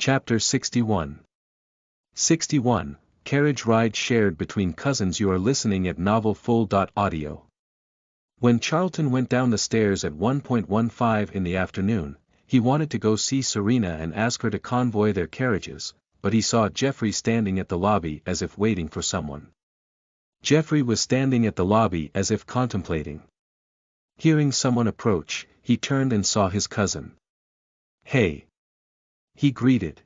Chapter 61. 61. Carriage ride shared between cousins. You are listening at Novel Full. Audio. When Charlton went down the stairs at 1:15 in the afternoon, he wanted to go see Serena and ask her to convoy their carriages, but he saw Geoffrey standing at the lobby as if waiting for someone. Geoffrey was standing at the lobby as if contemplating. Hearing someone approach, he turned and saw his cousin. "Hey!" he greeted.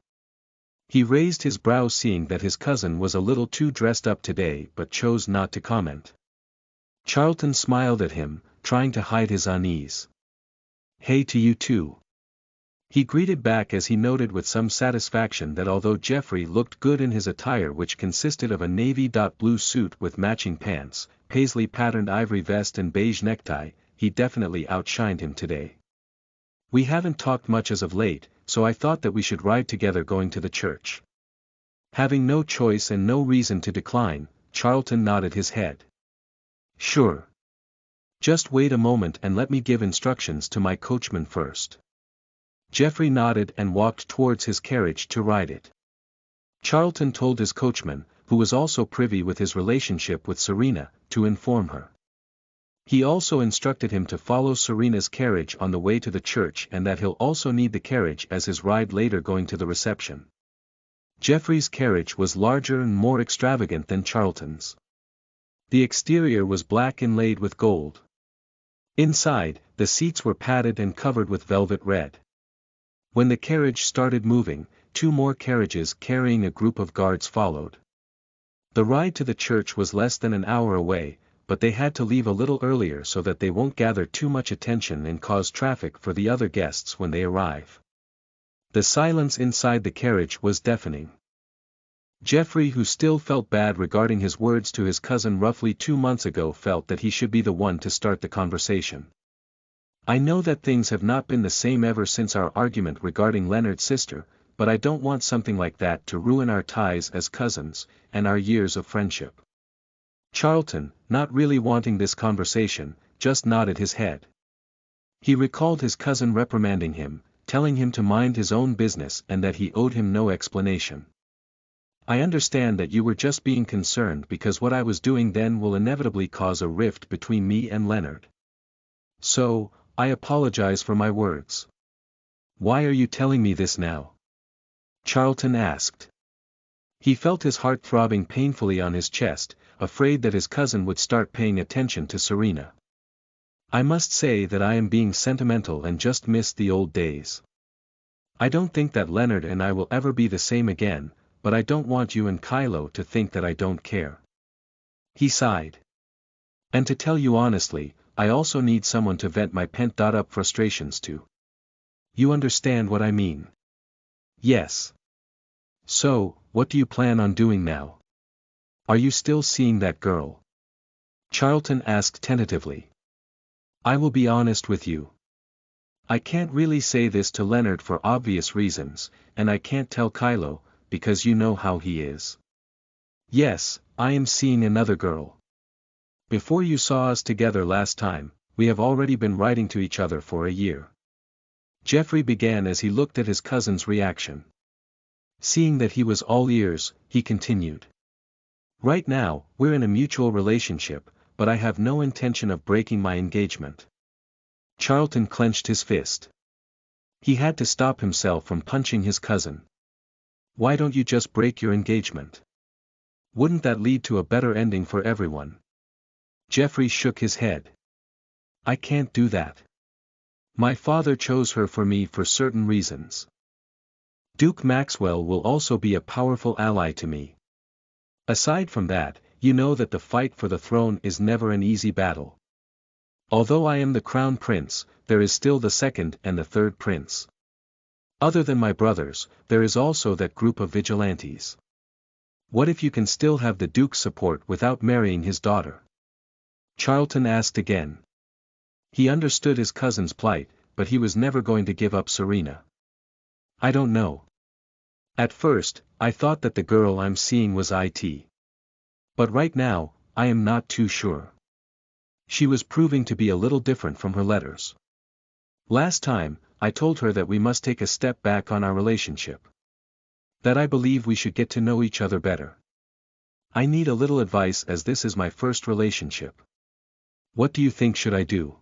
He raised his brows seeing that his cousin was a little too dressed up today but chose not to comment. Charlton smiled at him, trying to hide his unease. "Hey to you too," he greeted back as he noted with some satisfaction that although Geoffrey looked good in his attire, which consisted of a navy blue suit with matching pants, paisley-patterned ivory vest and beige necktie, he definitely outshined him today. "We haven't talked much as of late, so I thought that we should ride together going to the church." Having no choice and no reason to decline, Charlton nodded his head. "Sure. Just wait a moment and let me give instructions to my coachman first." Geoffrey nodded and walked towards his carriage to ride it. Charlton told his coachman, who was also privy with his relationship with Serena, to inform her. He also instructed him to follow Serena's carriage on the way to the church and that he'll also need the carriage as his ride later going to the reception. Geoffrey's carriage was larger and more extravagant than Charlton's. The exterior was black inlaid with gold. Inside, the seats were padded and covered with velvet red. When the carriage started moving, two more carriages carrying a group of guards followed. The ride to the church was less than an hour away, but they had to leave a little earlier so that they won't gather too much attention and cause traffic for the other guests when they arrive. The silence inside the carriage was deafening. Geoffrey, who still felt bad regarding his words to his cousin roughly 2 months ago, felt that he should be the one to start the conversation. "I know that things have not been the same ever since our argument regarding Leonard's sister, but I don't want something like that to ruin our ties as cousins, and our years of friendship." Charlton, not really wanting this conversation, just nodded his head. He recalled his cousin reprimanding him, telling him to mind his own business and that he owed him no explanation. "I understand that you were just being concerned because what I was doing then will inevitably cause a rift between me and Leonard. So, I apologize for my words." "Why are you telling me this now?" Charlton asked. He felt his heart throbbing painfully on his chest, afraid that his cousin would start paying attention to Serena. "I must say that I am being sentimental and just miss the old days. I don't think that Leonard and I will ever be the same again, but I don't want you and Kylo to think that I don't care." He sighed. "And to tell you honestly, I also need someone to vent my pent-up frustrations to. You understand what I mean?" "Yes. So, what do you plan on doing now? Are you still seeing that girl?" Charlton asked tentatively. "I will be honest with you. I can't really say this to Leonard for obvious reasons, and I can't tell Kylo, because you know how he is. Yes, I am seeing another girl. Before you saw us together last time, we have already been writing to each other for a year." Geoffrey began as he looked at his cousin's reaction. Seeing that he was all ears, he continued. "Right now, we're in a mutual relationship, but I have no intention of breaking my engagement." Charlton clenched his fist. He had to stop himself from punching his cousin. "Why don't you just break your engagement? Wouldn't that lead to a better ending for everyone?" Geoffrey shook his head. "I can't do that. My father chose her for me for certain reasons. Duke Maxwell will also be a powerful ally to me. Aside from that, you know that the fight for the throne is never an easy battle. Although I am the crown prince, there is still the second and the third prince. Other than my brothers, there is also that group of vigilantes. What if you can still have the Duke's support without marrying his daughter?" Charlton asked again. He understood his cousin's plight, but he was never going to give up Serena. "I don't know. At first, I thought that the girl I'm seeing was it. But right now, I am not too sure. She was proving to be a little different from her letters. Last time, I told her that we must take a step back on our relationship. That I believe we should get to know each other better. I need a little advice as this is my first relationship. What do you think should I do?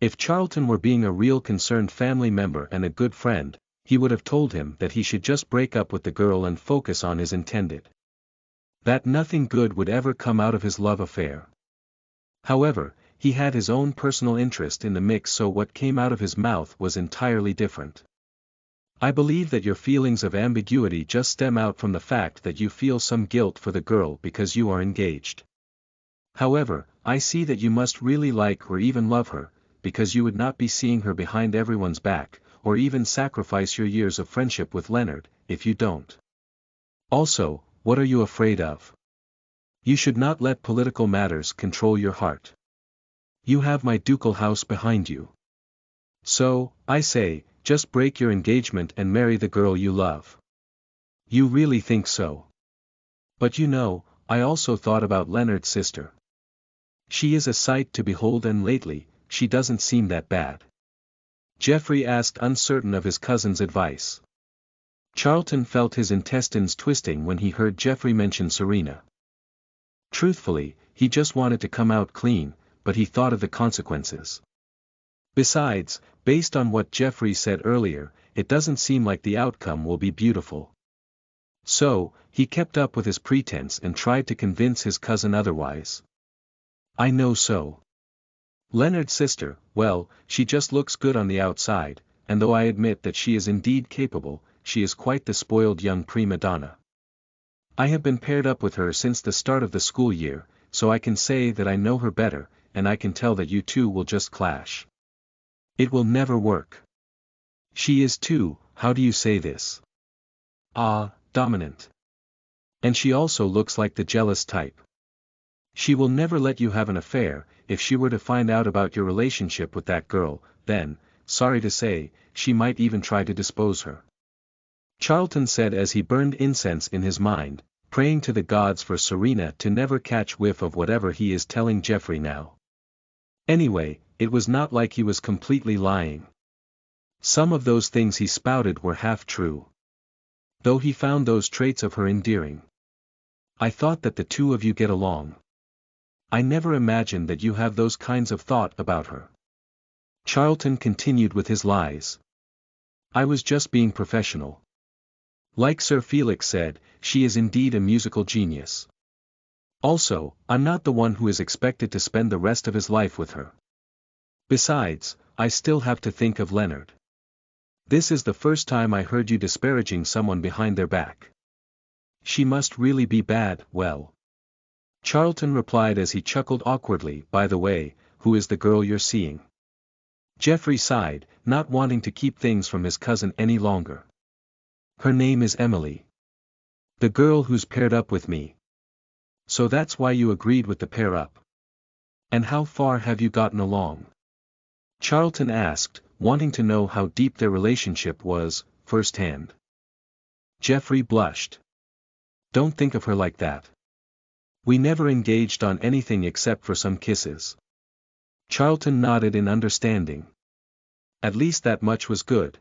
If Charlton were being a real concerned family member and a good friend, he would have told him that he should just break up with the girl and focus on his intended. That nothing good would ever come out of his love affair. However, he had his own personal interest in the mix, so what came out of his mouth was entirely different. I believe that your feelings of ambiguity just stem out from the fact that you feel some guilt for the girl because you are engaged. However, I see that you must really like or even love her, because you would not be seeing her behind everyone's back, or even sacrifice your years of friendship with Leonard, if you don't. Also, what are you afraid of? You should not let political matters control your heart. You have my ducal house behind you. So, I say, just break your engagement and marry the girl you love. You really think so? But you know, I also thought about Leonard's sister. She is a sight to behold, and lately, she doesn't seem that bad. Geoffrey asked, uncertain of his cousin's advice. Charlton felt his intestines twisting when he heard Geoffrey mention Serena. Truthfully, he just wanted to come out clean, but he thought of the consequences. Besides, based on what Geoffrey said earlier, it doesn't seem like the outcome will be beautiful. So, he kept up with his pretense and tried to convince his cousin otherwise. I know so. Leonard's sister, well, she just looks good on the outside, and though I admit that she is indeed capable, she is quite the spoiled young prima donna. I have been paired up with her since the start of the school year, so I can say that I know her better, and I can tell that you two will just clash. It will never work. She is too, how do you say this? Dominant. And she also looks like the jealous type. She will never let you have an affair. If she were to find out about your relationship with that girl, then, sorry to say, she might even try to dispose her. Charlton said as he burned incense in his mind, praying to the gods for Serena to never catch whiff of whatever he is telling Geoffrey now. Anyway, it was not like he was completely lying. Some of those things he spouted were half true. Though he found those traits of her endearing. I thought that the two of you get along. I never imagined that you have those kinds of thought about her. Charlton continued with his lies. I was just being professional. Like Sir Felix said, she is indeed a musical genius. Also, I'm not the one who is expected to spend the rest of his life with her. Besides, I still have to think of Leonard. This is the first time I heard you disparaging someone behind their back. She must really be bad, well. Charlton replied as he chuckled awkwardly, by the way, who is the girl you're seeing? Geoffrey sighed, not wanting to keep things from his cousin any longer. Her name is Emily. The girl who's paired up with me. So that's why you agreed with the pair up. And how far have you gotten along? Charlton asked, wanting to know how deep their relationship was, firsthand. Geoffrey blushed. Don't think of her like that. We never engaged on anything except for some kisses. Charlton nodded in understanding. At least that much was good.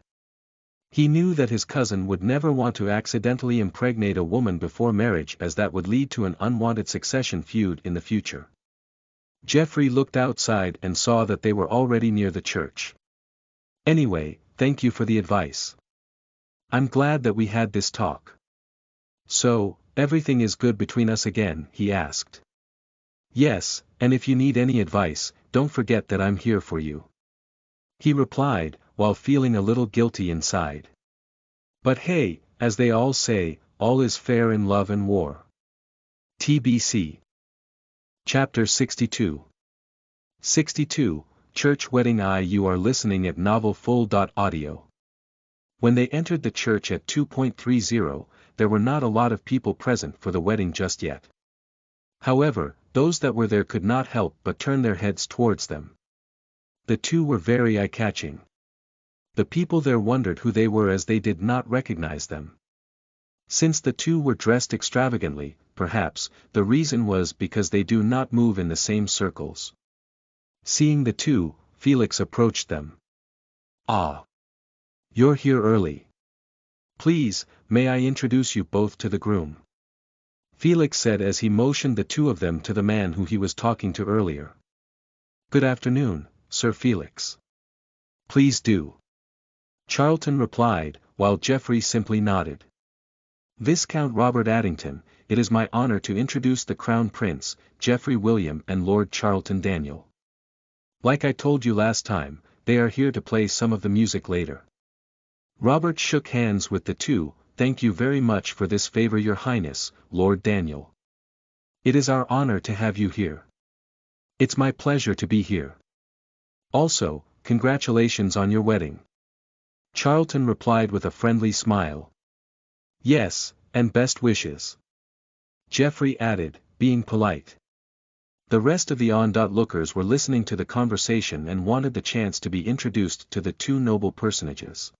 He knew that his cousin would never want to accidentally impregnate a woman before marriage, as that would lead to an unwanted succession feud in the future. Geoffrey looked outside and saw that they were already near the church. Anyway, thank you for the advice. I'm glad that we had this talk. So, everything is good between us again? He asked. Yes, and if you need any advice, don't forget that I'm here for you. He replied, while feeling a little guilty inside. But hey, as they all say, all is fair in love and war. TBC. Chapter 62. 62, Church Wedding. You are listening at novelfull.audio. When they entered the church at 2.30, there were not a lot of people present for the wedding just yet. However, those that were there could not help but turn their heads towards them. The two were very eye-catching. The people there wondered who they were, as they did not recognize them. Since the two were dressed extravagantly, perhaps, the reason was because they do not move in the same circles. Seeing the two, Felix approached them. Ah! You're here early. Please, may I introduce you both to the groom? Felix said as he motioned the two of them to the man who he was talking to earlier. Good afternoon, Sir Felix. Please do. Charlton replied, while Geoffrey simply nodded. Viscount Robert Addington, it is my honor to introduce the Crown Prince, Geoffrey William and Lord Charlton Daniel. Like I told you last time, they are here to play some of the music later. Robert shook hands with the two. Thank you very much for this favor, Your Highness, Lord Daniel. It is our honor to have you here. It's my pleasure to be here. Also, congratulations on your wedding. Charlton replied with a friendly smile. Yes, and best wishes. Geoffrey added, being polite. The rest of the onlookers were listening to the conversation and wanted the chance to be introduced to the two noble personages.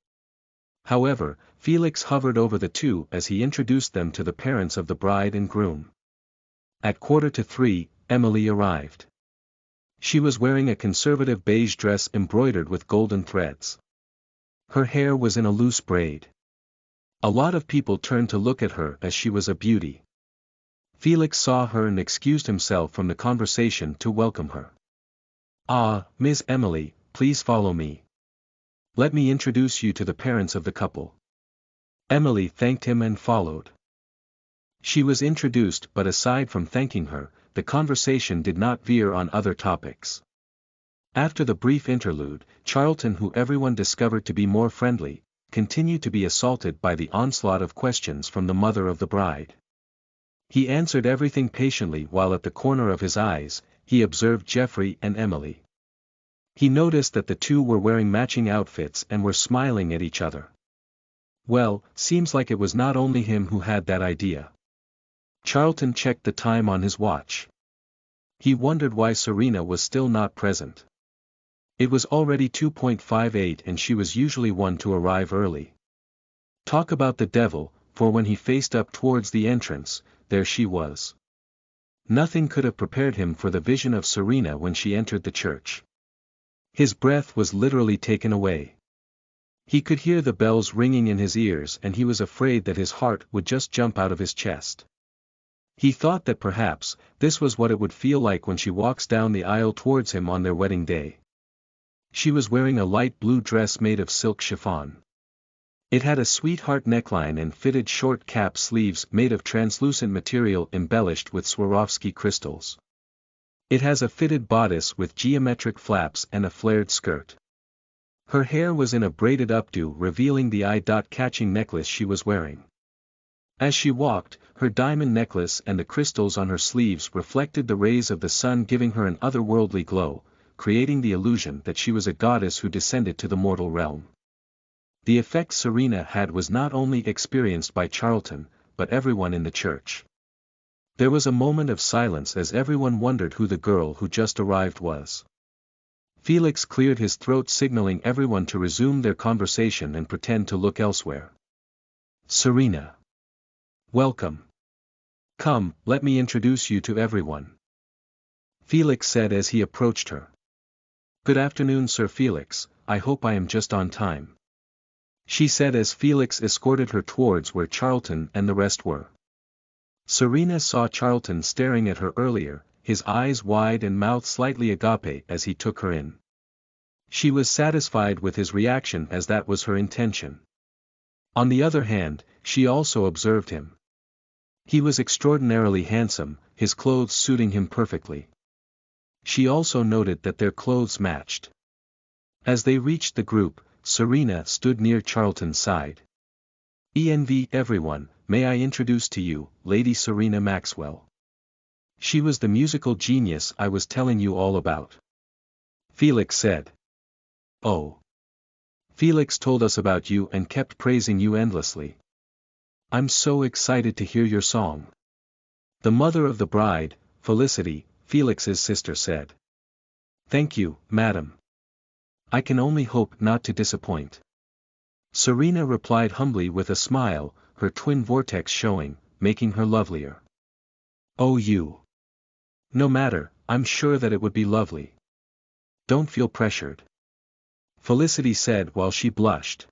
However, Felix hovered over the two as he introduced them to the parents of the bride and groom. At 2:45, Emily arrived. She was wearing a conservative beige dress embroidered with golden threads. Her hair was in a loose braid. A lot of people turned to look at her as she was a beauty. Felix saw her and excused himself from the conversation to welcome her. Ah, Miss Emily, please follow me. Let me introduce you to the parents of the couple. Emily thanked him and followed. She was introduced, but aside from thanking her, the conversation did not veer on other topics. After the brief interlude, Charlton, who everyone discovered to be more friendly, continued to be assaulted by the onslaught of questions from the mother of the bride. He answered everything patiently while at the corner of his eyes, he observed Geoffrey and Emily. He noticed that the two were wearing matching outfits and were smiling at each other. Well, seems like it was not only him who had that idea. Charlton checked the time on his watch. He wondered why Serena was still not present. It was already 2:58 and she was usually one to arrive early. Talk about the devil, for when he faced up towards the entrance, there she was. Nothing could have prepared him for the vision of Serena when she entered the church. His breath was literally taken away. He could hear the bells ringing in his ears and he was afraid that his heart would just jump out of his chest. He thought that perhaps, this was what it would feel like when she walks down the aisle towards him on their wedding day. She was wearing a light blue dress made of silk chiffon. It had a sweetheart neckline and fitted short cap sleeves made of translucent material embellished with Swarovski crystals. It has a fitted bodice with geometric flaps and a flared skirt. Her hair was in a braided updo revealing the eye-catching necklace she was wearing. As she walked, her diamond necklace and the crystals on her sleeves reflected the rays of the sun, giving her an otherworldly glow, creating the illusion that she was a goddess who descended to the mortal realm. The effect Serena had was not only experienced by Charlton, but everyone in the church. There was a moment of silence as everyone wondered who the girl who just arrived was. Felix cleared his throat, signaling everyone to resume their conversation and pretend to look elsewhere. Serena. Welcome. Come, let me introduce you to everyone. Felix said as he approached her. Good afternoon, Sir Felix, I hope I am just on time. She said as Felix escorted her towards where Charlton and the rest were. Serena saw Charlton staring at her earlier, his eyes wide and mouth slightly agape as he took her in. She was satisfied with his reaction as that was her intention. On the other hand, she also observed him. He was extraordinarily handsome, his clothes suiting him perfectly. She also noted that their clothes matched. As they reached the group, Serena stood near Charlton's side. Everyone, may I introduce to you, Lady Serena Maxwell. She was the musical genius I was telling you all about. Felix said. Oh. Felix told us about you and kept praising you endlessly. I'm so excited to hear your song. The mother of the bride, Felicity, Felix's sister said. Thank you, madam. I can only hope not to disappoint. Serena replied humbly with a smile, her twin vortex showing, making her lovelier. Oh you. No matter, I'm sure that it would be lovely. Don't feel pressured. Felicity said while she blushed.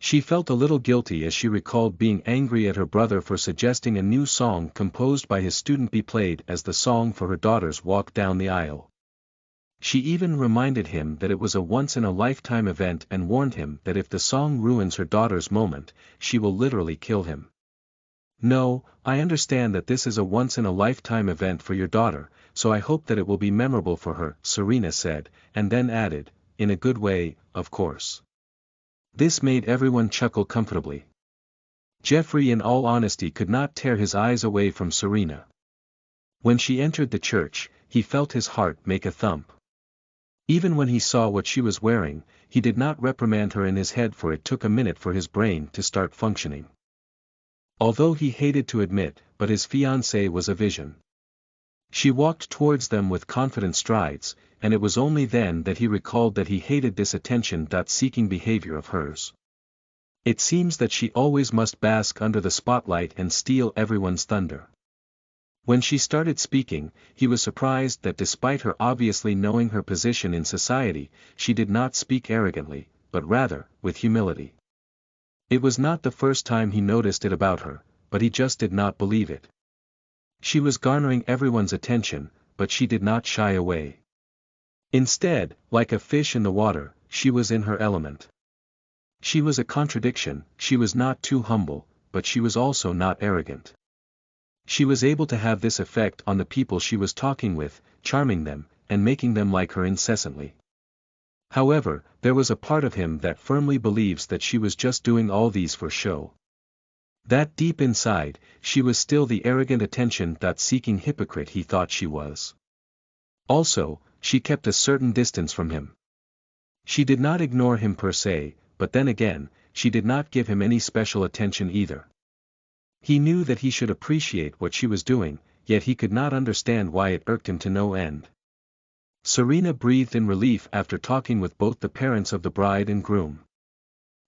She felt a little guilty as she recalled being angry at her brother for suggesting a new song composed by his student be played as the song for her daughter's walk down the aisle. She even reminded him that it was a once-in-a-lifetime event and warned him that if the song ruins her daughter's moment, she will literally kill him. "No, I understand that this is a once-in-a-lifetime event for your daughter, so I hope that it will be memorable for her," Serena said, and then added, "in a good way, of course." This made everyone chuckle comfortably. Jeffrey in all honesty could not tear his eyes away from Serena. When she entered the church, he felt his heart make a thump. Even when he saw what she was wearing, he did not reprimand her in his head, for it took a minute for his brain to start functioning. Although he hated to admit, but his fiancée was a vision. She walked towards them with confident strides, and it was only then that he recalled that he hated this attention-seeking behavior of hers. It seems that she always must bask under the spotlight and steal everyone's thunder. When she started speaking, he was surprised that despite her obviously knowing her position in society, she did not speak arrogantly, but rather, with humility. It was not the first time he noticed it about her, but he just did not believe it. She was garnering everyone's attention, but she did not shy away. Instead, like a fish in the water, she was in her element. She was a contradiction. She was not too humble, but she was also not arrogant. She was able to have this effect on the people she was talking with, charming them, and making them like her incessantly. However, there was a part of him that firmly believes that she was just doing all these for show. That deep inside, she was still the arrogant attention-seeking hypocrite he thought she was. Also, she kept a certain distance from him. She did not ignore him per se, but then again, she did not give him any special attention either. He knew that he should appreciate what she was doing, yet he could not understand why it irked him to no end. Serena breathed in relief after talking with both the parents of the bride and groom.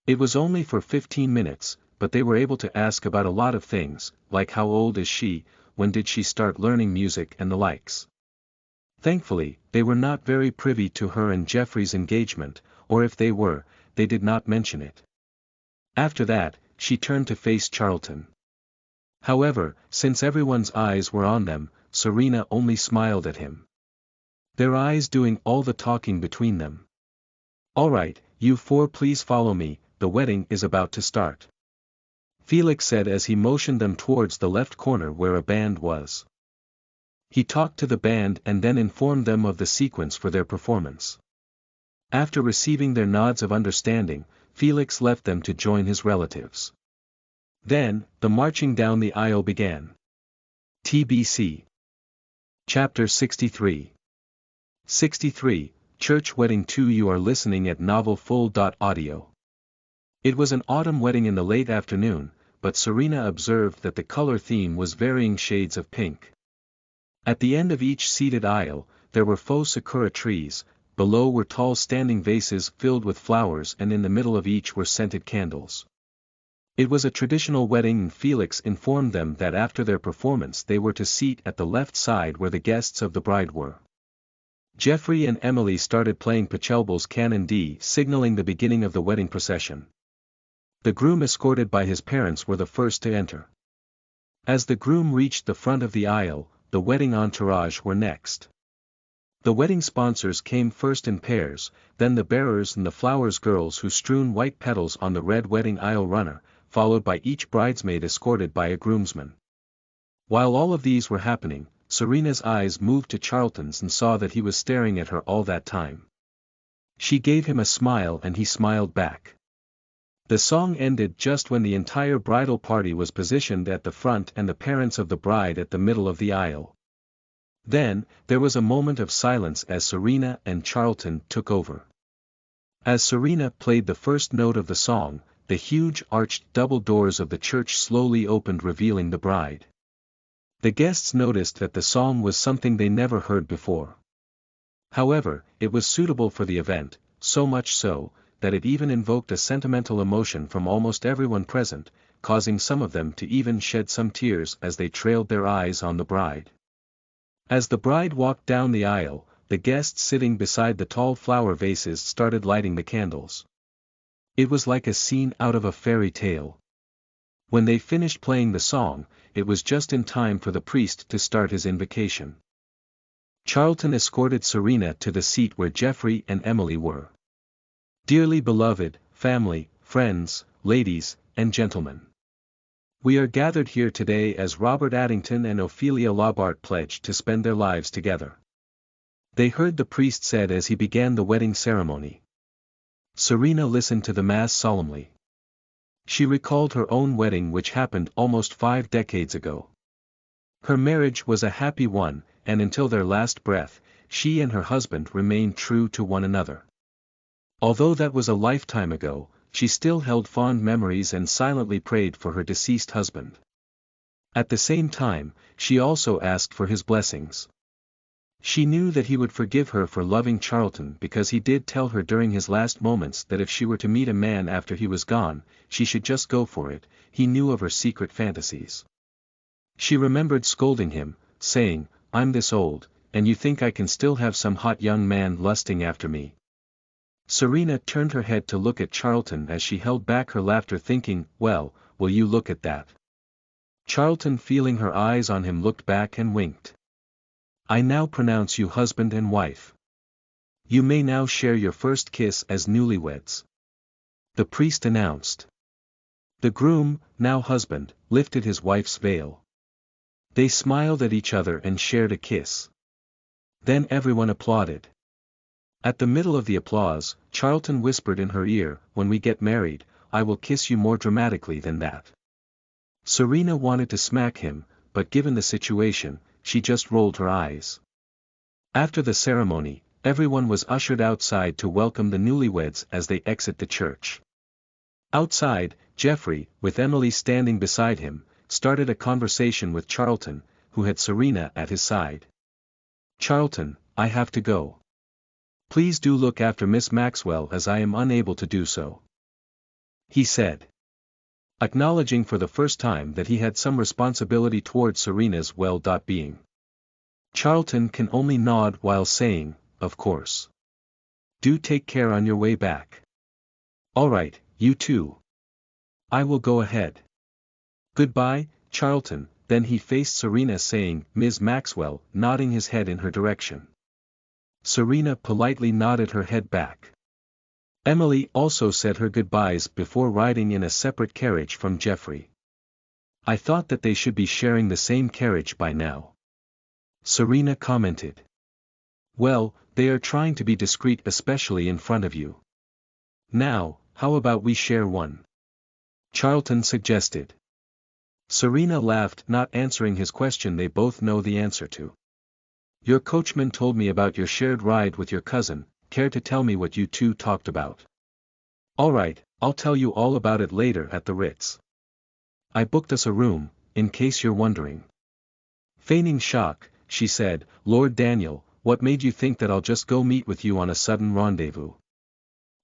It was only for 15 minutes, but they were able to ask about a lot of things, like how old is she, when did she start learning music and the likes. Thankfully, they were not very privy to her and Jeffrey's engagement, or if they were, they did not mention it. After that, she turned to face Charlton. However, since everyone's eyes were on them, Serena only smiled at him. Their eyes doing all the talking between them. "All right, you four, please follow me, the wedding is about to start," Felix said as he motioned them towards the left corner where a band was. He talked to the band and then informed them of the sequence for their performance. After receiving their nods of understanding, Felix left them to join his relatives. Then, the marching down the aisle began. TBC. Chapter 63. 63, Church Wedding 2. You are listening at novelfull.audio. It was an autumn wedding in the late afternoon, but Serena observed that the color theme was varying shades of pink. At the end of each seated aisle, there were faux sakura trees, below were tall standing vases filled with flowers, and in the middle of each were scented candles. It was a traditional wedding, and Felix informed them that after their performance they were to seat at the left side where the guests of the bride were. Jeffrey and Emily started playing Pachelbel's Canon D, signaling the beginning of the wedding procession. The groom, escorted by his parents, were the first to enter. As the groom reached the front of the aisle, the wedding entourage were next. The wedding sponsors came first in pairs, then the bearers and the flowers girls who strewn white petals on the red wedding aisle runner, followed by each bridesmaid escorted by a groomsman. While all of these were happening, Serena's eyes moved to Charlton's and saw that he was staring at her all that time. She gave him a smile and he smiled back. The song ended just when the entire bridal party was positioned at the front and the parents of the bride at the middle of the aisle. Then, there was a moment of silence as Serena and Charlton took over. As Serena played the first note of the song, the huge arched double doors of the church slowly opened, revealing the bride. The guests noticed that the song was something they never heard before. However, it was suitable for the event, so much so, that it even invoked a sentimental emotion from almost everyone present, causing some of them to even shed some tears as they trailed their eyes on the bride. As the bride walked down the aisle, the guests sitting beside the tall flower vases started lighting the candles. It was like a scene out of a fairy tale. When they finished playing the song, it was just in time for the priest to start his invocation. Charlton escorted Serena to the seat where Geoffrey and Emily were. Dearly beloved, family, friends, ladies, and gentlemen. We are gathered here today as Robert Addington and Ophelia Lobart pledged to spend their lives together. They heard the priest said as he began the wedding ceremony. Serena listened to the mass solemnly. She recalled her own wedding which happened almost 5 decades ago. Her marriage was a happy one, and until their last breath, she and her husband remained true to one another. Although that was a lifetime ago, she still held fond memories and silently prayed for her deceased husband. At the same time, she also asked for his blessings. She knew that he would forgive her for loving Charlton because he did tell her during his last moments that if she were to meet a man after he was gone, she should just go for it. He knew of her secret fantasies. She remembered scolding him, saying, "I'm this old, and you think I can still have some hot young man lusting after me?" Serena turned her head to look at Charlton as she held back her laughter thinking, "Well, will you look at that?" Charlton, feeling her eyes on him, looked back and winked. "I now pronounce you husband and wife. You may now share your first kiss as newlyweds," the priest announced. The groom, now husband, lifted his wife's veil. They smiled at each other and shared a kiss. Then everyone applauded. At the middle of the applause, Charlton whispered in her ear, "When we get married, I will kiss you more dramatically than that." Serena wanted to smack him, but given the situation, she just rolled her eyes. After the ceremony, everyone was ushered outside to welcome the newlyweds as they exit the church. Outside, Geoffrey, with Emily standing beside him, started a conversation with Charlton, who had Serena at his side. "Charlton, I have to go. Please do look after Miss Maxwell as I am unable to do so," he said, acknowledging for the first time that he had some responsibility toward Serena's well-being. Charlton can only nod while saying, "Of course. Do take care on your way back." "All right, you too. I will go ahead. Goodbye, Charlton." Then he faced Serena saying, "Ms. Maxwell," nodding his head in her direction. Serena politely nodded her head back. Emily also said her goodbyes before riding in a separate carriage from Geoffrey. "I thought that they should be sharing the same carriage by now," Serena commented. "Well, they are trying to be discreet, especially in front of you. Now, how about we share one?" Charlton suggested. Serena laughed, not answering his question they both know the answer to. "Your coachman told me about your shared ride with your cousin. Care to tell me what you two talked about?" "All right, I'll tell you all about it later at the Ritz. I booked us a room, in case you're wondering." Feigning shock, she said, "Lord Daniel, what made you think that I'll just go meet with you on a sudden rendezvous?"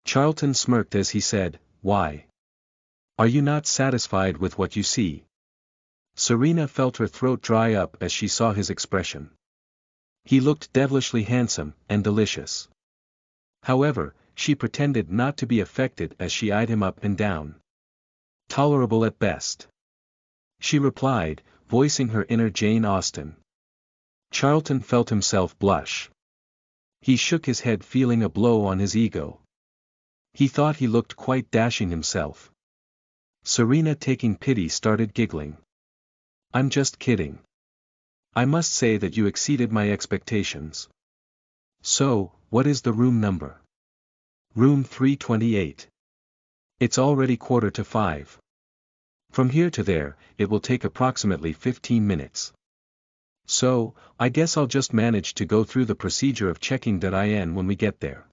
Charlton smirked as he said, "Why? Are you not satisfied with what you see?" Serena felt her throat dry up as she saw his expression. He looked devilishly handsome and delicious. However, she pretended not to be affected as she eyed him up and down. "Tolerable at best," she replied, voicing her inner Jane Austen. Charlton felt himself blush. He shook his head, feeling a blow on his ego. He thought he looked quite dashing himself. Serena, taking pity, started giggling. "I'm just kidding. I must say that you exceeded my expectations. So, what is the room number?" "Room 328. It's already 4:45. From here to there, it will take approximately 15 minutes. So, I guess I'll just manage to go through the procedure of checking in when we get there.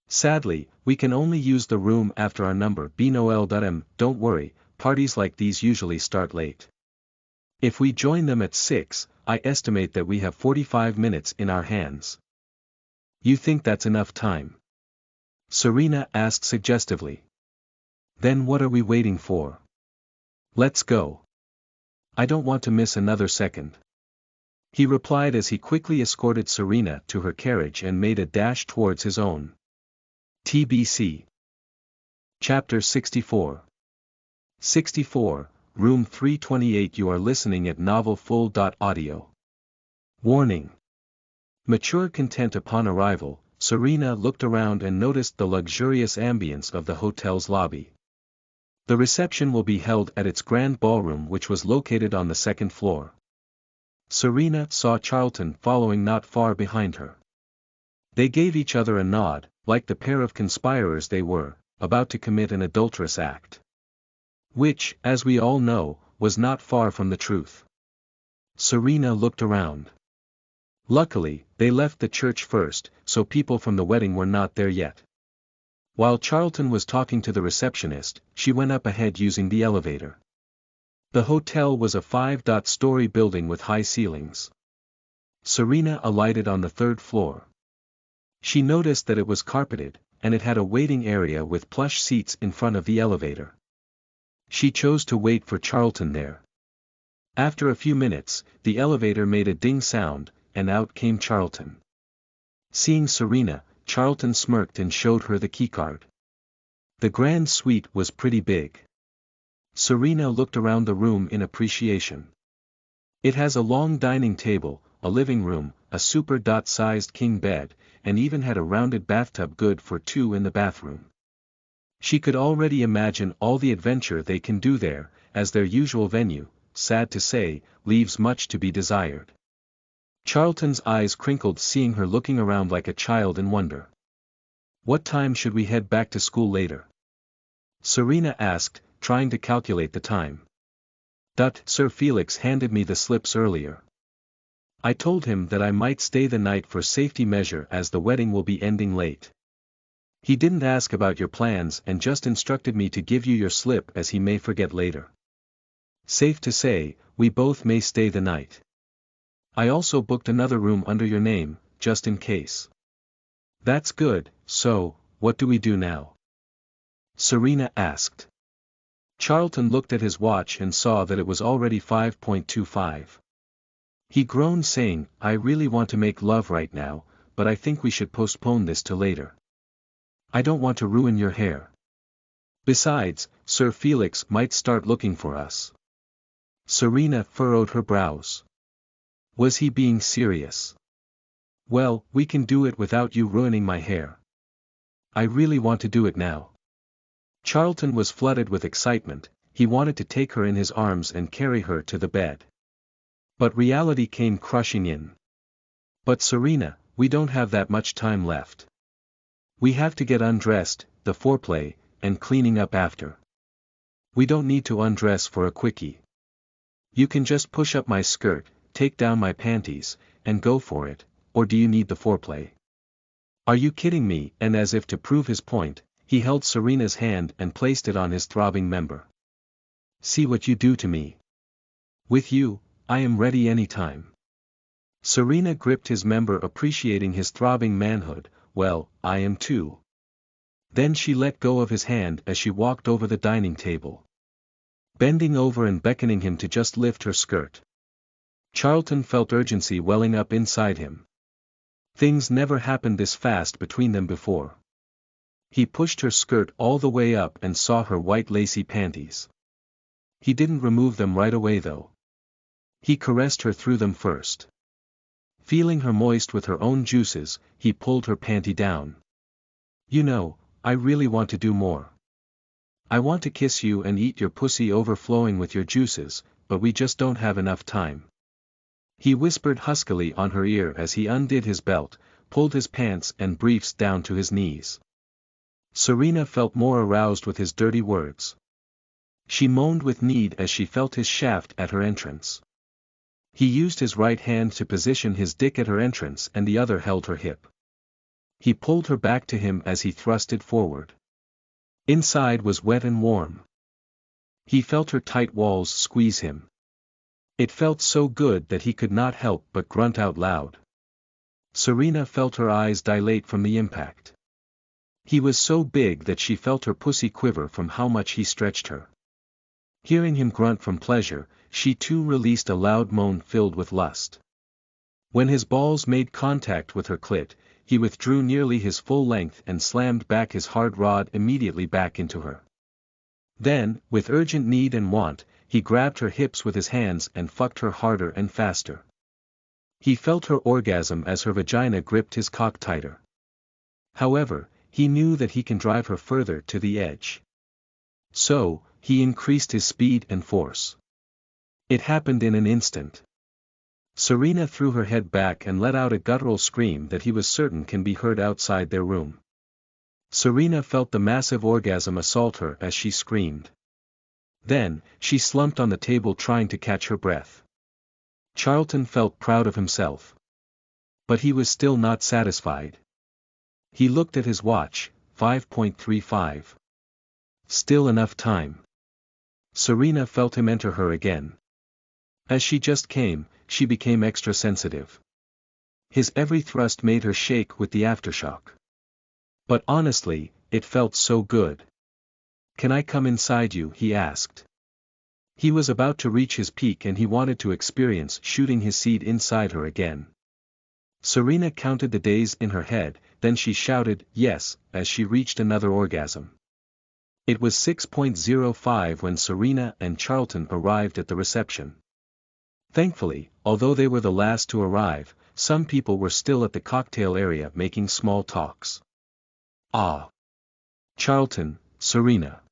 Sadly, we can only use the room after our number B0L.M. Don't worry, parties like these usually start late. If we join them at 6, I estimate that we have 45 minutes in our hands. You think that's enough time?" Serena asked suggestively. "Then what are we waiting for? Let's go. I don't want to miss another second," he replied as he quickly escorted Serena to her carriage and made a dash towards his own. TBC. Chapter 64. 64, Room 328. You are listening at novelfull.audio. Warning. Mature content. Upon arrival, Serena looked around and noticed the luxurious ambience of the hotel's lobby. The reception will be held at its grand ballroom, which was located on the second floor. Serena saw Charlton following not far behind her. They gave each other a nod, like the pair of conspirers they were, about to commit an adulterous act. Which, as we all know, was not far from the truth. Serena looked around. Luckily, they left the church first, so people from the wedding were not there yet. While Charlton was talking to the receptionist, she went up ahead using the elevator. The hotel was a 5-story building with high ceilings. Serena alighted on the third floor. She noticed that it was carpeted, and it had a waiting area with plush seats in front of the elevator. She chose to wait for Charlton there. After a few minutes, the elevator made a ding sound, and out came Charlton. Seeing Serena, Charlton smirked and showed her the keycard. The grand suite was pretty big. Serena looked around the room in appreciation. It has a long dining table, a living room, a super-sized king bed, and even had a rounded bathtub good for two in the bathroom. She could already imagine all the adventure they can do there, as their usual venue, sad to say, leaves much to be desired. Charlton's eyes crinkled seeing her looking around like a child in wonder. "What time should we head back to school later?" Serena asked, trying to calculate the time. Sir Felix handed me the slips earlier. I told him that I might stay the night for safety measure as the wedding will be ending late. He didn't ask about your plans and just instructed me to give you your slip as he may forget later. Safe to say, we both may stay the night. I also booked another room under your name, just in case. That's good. So, what do we do now? Serena asked. Charlton looked at his watch and saw that it was already 5:25. He groaned saying, I really want to make love right now, but I think we should postpone this till later. I don't want to ruin your hair. Besides, Sir Felix might start looking for us. Serena furrowed her brows. Was he being serious? Well, we can do it without you ruining my hair. I really want to do it now. Charlton was flooded with excitement. He wanted to take her in his arms and carry her to the bed. But reality came crushing in. But Serena, we don't have that much time left. We have to get undressed, the foreplay, and cleaning up after. We don't need to undress for a quickie. You can just push up my skirt, take down my panties, and go for it, or do you need the foreplay? Are you kidding me? And as if to prove his point, he held Serena's hand and placed it on his throbbing member. See what you do to me. With you, I am ready anytime. Serena gripped his member, appreciating his throbbing manhood. Well, I am too. Then she let go of his hand as she walked over the dining table, bending over and beckoning him to just lift her skirt. Charlton felt urgency welling up inside him. Things never happened this fast between them before. He pushed her skirt all the way up and saw her white lacy panties. He didn't remove them right away though. He caressed her through them first. Feeling her moist with her own juices, he pulled her panty down. You know, I really want to do more. I want to kiss you and eat your pussy overflowing with your juices, but we just don't have enough time. He whispered huskily on her ear as he undid his belt, pulled his pants and briefs down to his knees. Serena felt more aroused with his dirty words. She moaned with need as she felt his shaft at her entrance. He used his right hand to position his dick at her entrance and the other held her hip. He pulled her back to him as he thrusted forward. Inside was wet and warm. He felt her tight walls squeeze him. It felt so good that he could not help but grunt out loud. Serena felt her eyes dilate from the impact. He was so big that she felt her pussy quiver from how much he stretched her. Hearing him grunt from pleasure, she too released a loud moan filled with lust. When his balls made contact with her clit, he withdrew nearly his full length and slammed back his hard rod immediately back into her. Then, with urgent need and want, he grabbed her hips with his hands and fucked her harder and faster. He felt her orgasm as her vagina gripped his cock tighter. However, he knew that he can drive her further to the edge. So, he increased his speed and force. It happened in an instant. Serena threw her head back and let out a guttural scream that he was certain can be heard outside their room. Serena felt the massive orgasm assault her as she screamed. Then, she slumped on the table trying to catch her breath. Charlton felt proud of himself. But he was still not satisfied. He looked at his watch, 5:35. Still enough time. Serena felt him enter her again. As she just came, she became extra sensitive. His every thrust made her shake with the aftershock. But honestly, it felt so good. "Can I come inside you?" he asked. He was about to reach his peak and he wanted to experience shooting his seed inside her again. Serena counted the days in her head, then she shouted, "Yes," as she reached another orgasm. It was 6:05 when Serena and Charlton arrived at the reception. Thankfully, although they were the last to arrive, some people were still at the cocktail area making small talks. "Ah! Charlton, Serena."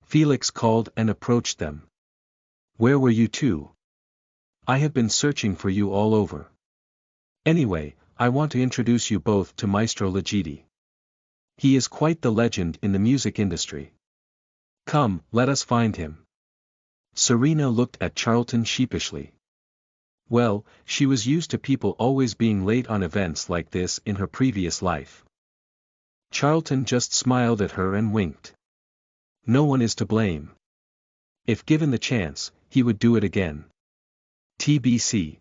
Felix called and approached them. "Where were you two? I have been searching for you all over. Anyway, I want to introduce you both to Maestro Legidi. He is quite the legend in the music industry. Come, let us find him." Serena looked at Charlton sheepishly. Well, she was used to people always being late on events like this in her previous life. Charlton just smiled at her and winked. No one is to blame. If given the chance, he would do it again. TBC.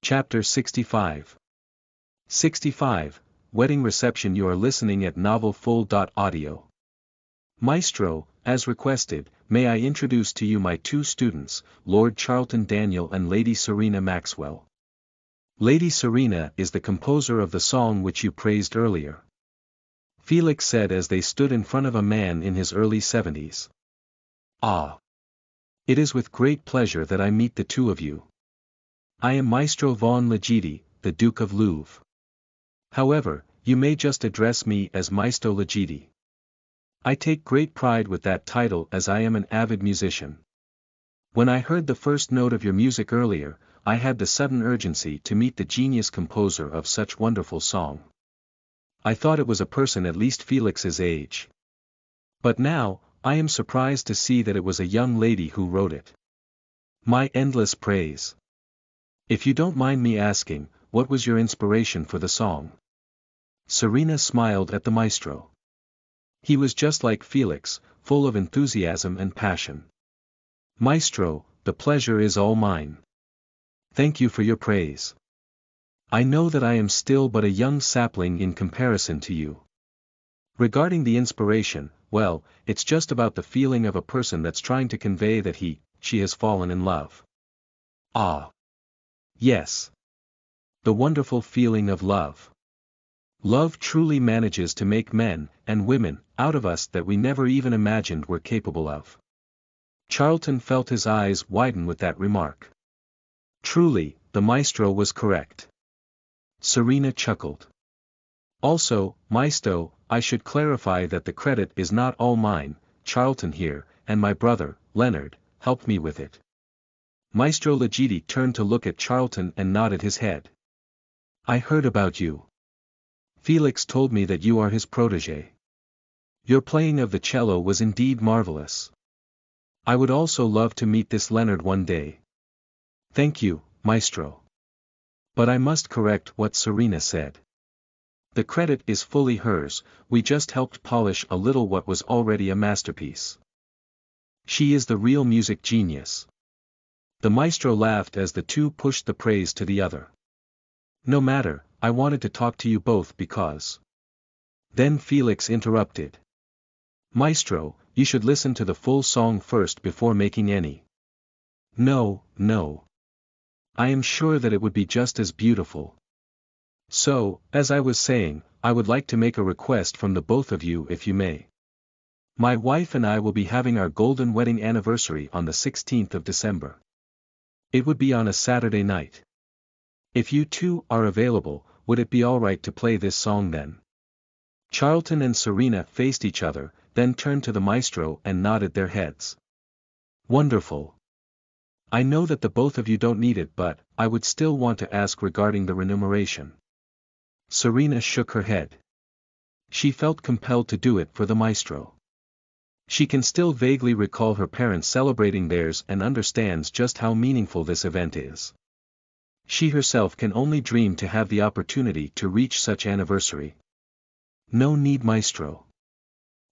Chapter 65. 65, Wedding Reception. You are listening at novelfull.audio. Maestro, as requested, may I introduce to you my two students, Lord Charlton Daniel and Lady Serena Maxwell. Lady Serena is the composer of the song which you praised earlier. Felix said as they stood in front of a man in his early 70s. "Ah! It is with great pleasure that I meet the two of you. I am Maestro von Legidi, the Duke of Louvre. However, you may just address me as Maestro Legidi. I take great pride with that title as I am an avid musician. When I heard the first note of your music earlier, I had the sudden urgency to meet the genius composer of such wonderful song. I thought it was a person at least Felix's age. But now, I am surprised to see that it was a young lady who wrote it. My endless praise. If you don't mind me asking, what was your inspiration for the song?" Serena smiled at the maestro. He was just like Felix, full of enthusiasm and passion. "Maestro, the pleasure is all mine. Thank you for your praise. I know that I am still but a young sapling in comparison to you. Regarding the inspiration, well, it's just about the feeling of a person that's trying to convey that she has fallen in love." "Ah! Yes. The wonderful feeling of love. Love truly manages to make men and women out of us that we never even imagined we're capable of." Charlton felt his eyes widen with that remark. Truly, the maestro was correct. Serena chuckled. "Also, Maestro, I should clarify that the credit is not all mine. Charlton here, and my brother, Leonard, helped me with it." Maestro Legidi turned to look at Charlton and nodded his head. "I heard about you. Felix told me that you are his protégé. Your playing of the cello was indeed marvelous. I would also love to meet this Leonard one day." "Thank you, Maestro. But I must correct what Serena said. The credit is fully hers, we just helped polish a little what was already a masterpiece. She is the real music genius." The maestro laughed as the two pushed the praise to the other. "No matter, I wanted to talk to you both because..." Then Felix interrupted. "Maestro, you should listen to the full song first before making any." No. I am sure that it would be just as beautiful." So, as I was saying, I would like to make a request from the both of you if you may. My wife and I will be having our golden wedding anniversary on the 16th of December. It would be on a Saturday night. If you two are available, would it be alright to play this song then? Charlton and Serena faced each other, then turned to the maestro and nodded their heads. Wonderful. I know that the both of you don't need it, but I would still want to ask regarding the remuneration. Serena shook her head. She felt compelled to do it for the maestro. She can still vaguely recall her parents celebrating theirs and understands just how meaningful this event is. She herself can only dream to have the opportunity to reach such anniversary. No need, maestro.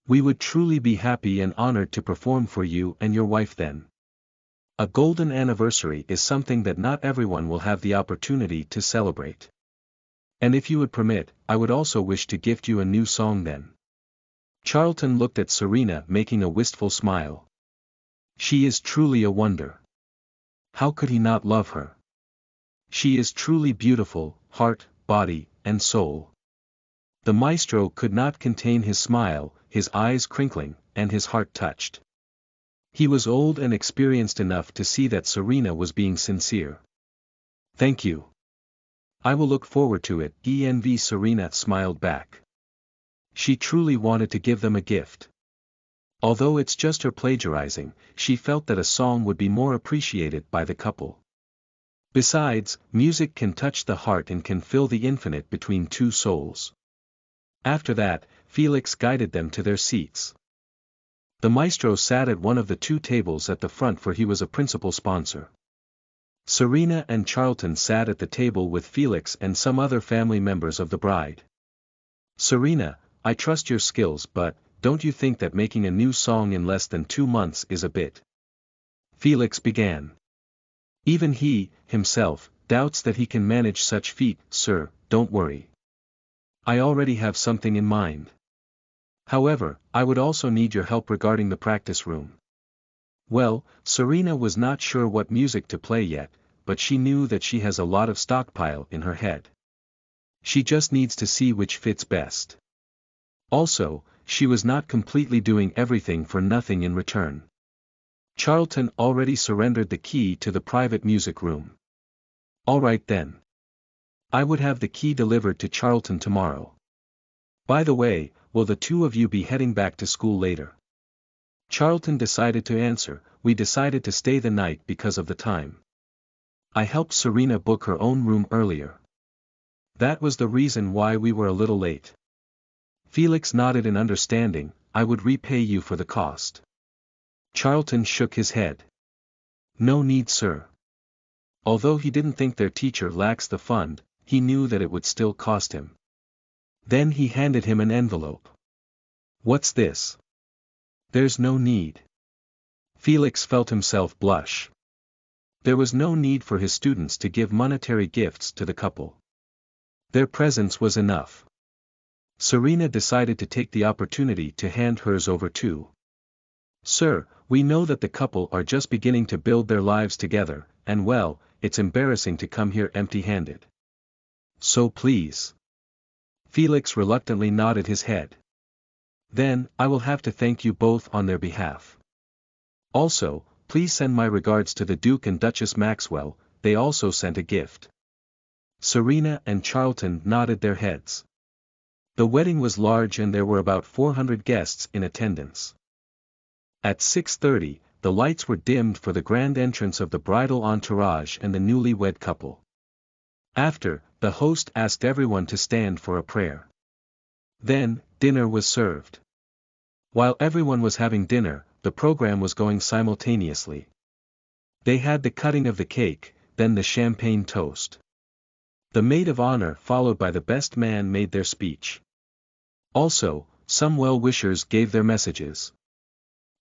We would truly be happy and honored to perform for you and your wife then. A golden anniversary is something that not everyone will have the opportunity to celebrate. And if you would permit, I would also wish to gift you a new song then. Charlton looked at Serena making a wistful smile. She is truly a wonder. How could he not love her? She is truly beautiful, heart, body, and soul. The maestro could not contain his smile, his eyes crinkling, and his heart touched. He was old and experienced enough to see that Serena was being sincere. Thank you. I will look forward to it. Serena smiled back. She truly wanted to give them a gift. Although it's just her plagiarizing, she felt that a song would be more appreciated by the couple. Besides, music can touch the heart and can fill the infinite between two souls. After that, Felix guided them to their seats. The maestro sat at one of the two tables at the front, for he was a principal sponsor. Serena and Charlton sat at the table with Felix and some other family members of the bride. Serena, I trust your skills, but don't you think that making a new song in less than 2 months is a bit? Felix began. Even he, himself, doubts that he can manage such feat. Sir, don't worry. I already have something in mind. However, I would also need your help regarding the practice room. Well, Serena was not sure what music to play yet, but she knew that she has a lot of stockpile in her head. She just needs to see which fits best. Also, she was not completely doing everything for nothing in return. Charlton already surrendered the key to the private music room. All right then. I would have the key delivered to Charlton tomorrow. By the way, will the two of you be heading back to school later? Charlton decided to answer, we decided to stay the night because of the time. I helped Serena book her own room earlier. That was the reason why we were a little late. Felix nodded in understanding. I would repay you for the cost. Charlton shook his head. No need, sir. Although he didn't think their teacher lacks the fund, he knew that it would still cost him. Then he handed him an envelope. What's this? There's no need. Felix felt himself blush. There was no need for his students to give monetary gifts to the couple. Their presence was enough. Serena decided to take the opportunity to hand hers over too. Sir, we know that the couple are just beginning to build their lives together, and well, it's embarrassing to come here empty-handed. So please. Felix reluctantly nodded his head. Then, I will have to thank you both on their behalf. Also, please send my regards to the Duke and Duchess Maxwell. They also sent a gift. Serena and Charlton nodded their heads. The wedding was large and there were about 400 guests in attendance. At 6:30, the lights were dimmed for the grand entrance of the bridal entourage and the newlywed couple. After, the host asked everyone to stand for a prayer. Then, dinner was served. While everyone was having dinner, the program was going simultaneously. They had the cutting of the cake, then the champagne toast. The maid of honor followed by the best man made their speech. Also, some well-wishers gave their messages.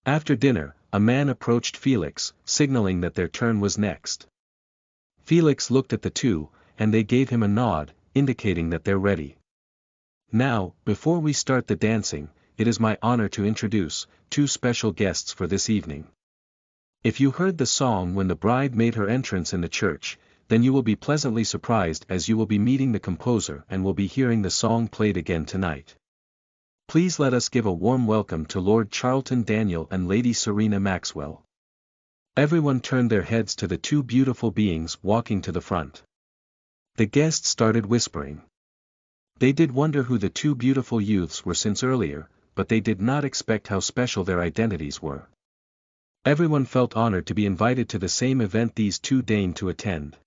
After dinner, a man approached Felix, signaling that their turn was next. Felix looked at the two, and they gave him a nod, indicating that they're ready. Now, before we start the dancing, it is my honor to introduce 2 special guests for this evening. If you heard the song when the bride made her entrance in the church, then you will be pleasantly surprised as you will be meeting the composer and will be hearing the song played again tonight. Please let us give a warm welcome to Lord Charlton Daniel and Lady Serena Maxwell." Everyone turned their heads to the two beautiful beings walking to the front. The guests started whispering. They did wonder who the two beautiful youths were since earlier, but they did not expect how special their identities were. Everyone felt honored to be invited to the same event these two deigned to attend.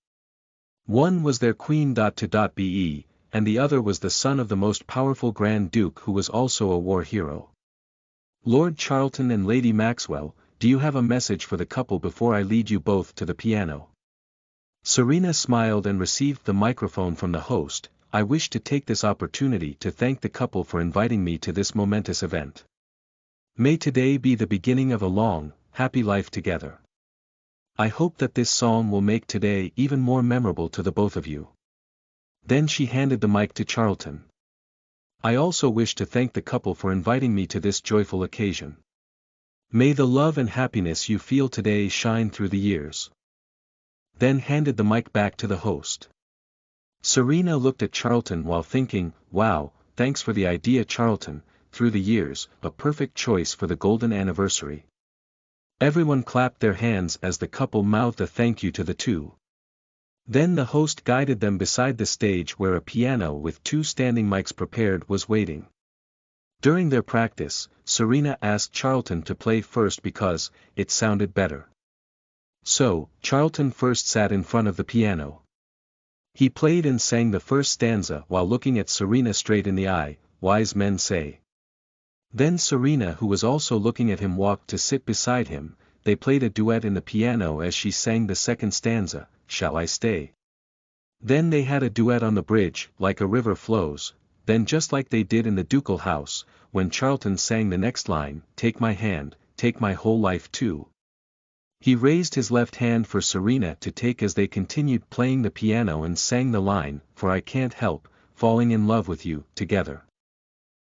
One was their queen.to.be, and the other was the son of the most powerful Grand Duke who was also a war hero. "Lord Charlton and Lady Maxwell, do you have a message for the couple before I lead you both to the piano?" Serena smiled and received the microphone from the host. "I wish to take this opportunity to thank the couple for inviting me to this momentous event. May today be the beginning of a long, happy life together. I hope that this song will make today even more memorable to the both of you." Then she handed the mic to Charlton. "I also wish to thank the couple for inviting me to this joyful occasion. May the love and happiness you feel today shine through the years." Then handed the mic back to the host. Serena looked at Charlton while thinking, "Wow, thanks for the idea, Charlton, through the years, a perfect choice for the golden anniversary." Everyone clapped their hands as the couple mouthed a thank you to the two. Then the host guided them beside the stage where a piano with two standing mics prepared was waiting. During their practice, Serena asked Charlton to play first because it sounded better. So, Charlton first sat in front of the piano. He played and sang the first stanza while looking at Serena straight in the eye, "Wise men say." Then Serena, who was also looking at him, walked to sit beside him. They played a duet in the piano as she sang the second stanza, "Shall I stay?" Then they had a duet on the bridge, "Like a river flows." Then, just like they did in the ducal house, when Charlton sang the next line, "Take my hand, take my whole life too." He raised his left hand for Serena to take as they continued playing the piano and sang the line, "For I can't help falling in love with you," together.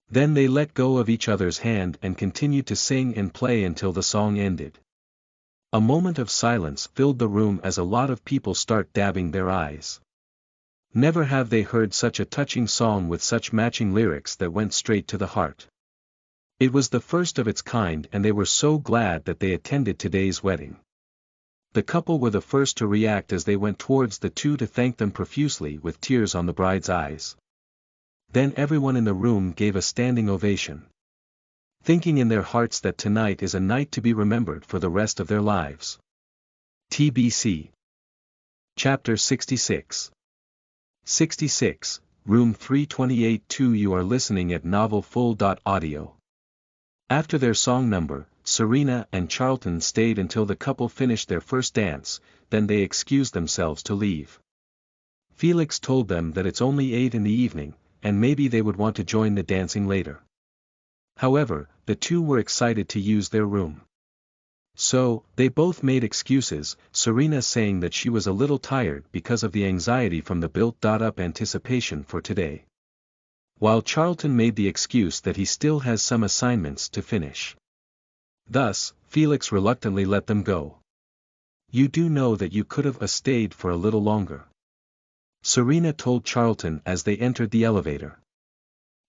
Then they let go of each other's hand and continued to sing and play until the song ended. A moment of silence filled the room as a lot of people start dabbing their eyes. Never have they heard such a touching song with such matching lyrics that went straight to the heart. It was the first of its kind and they were so glad that they attended today's wedding. The couple were the first to react as they went towards the two to thank them profusely with tears on the bride's eyes. Then everyone in the room gave a standing ovation, thinking in their hearts that tonight is a night to be remembered for the rest of their lives. TBC. Chapter 66. 66, Room 328-2. You are listening at novelfull.audio. After their song number, Serena and Charlton stayed until the couple finished their first dance, then they excused themselves to leave. Felix told them that it's only 8 in the evening, and maybe they would want to join the dancing later. However, the two were excited to use their room. So, they both made excuses, Serena saying that she was a little tired because of the anxiety from the built-up anticipation for today, while Charlton made the excuse that he still has some assignments to finish. Thus, Felix reluctantly let them go. "You do know that you could have stayed for a little longer," Serena told Charlton as they entered the elevator.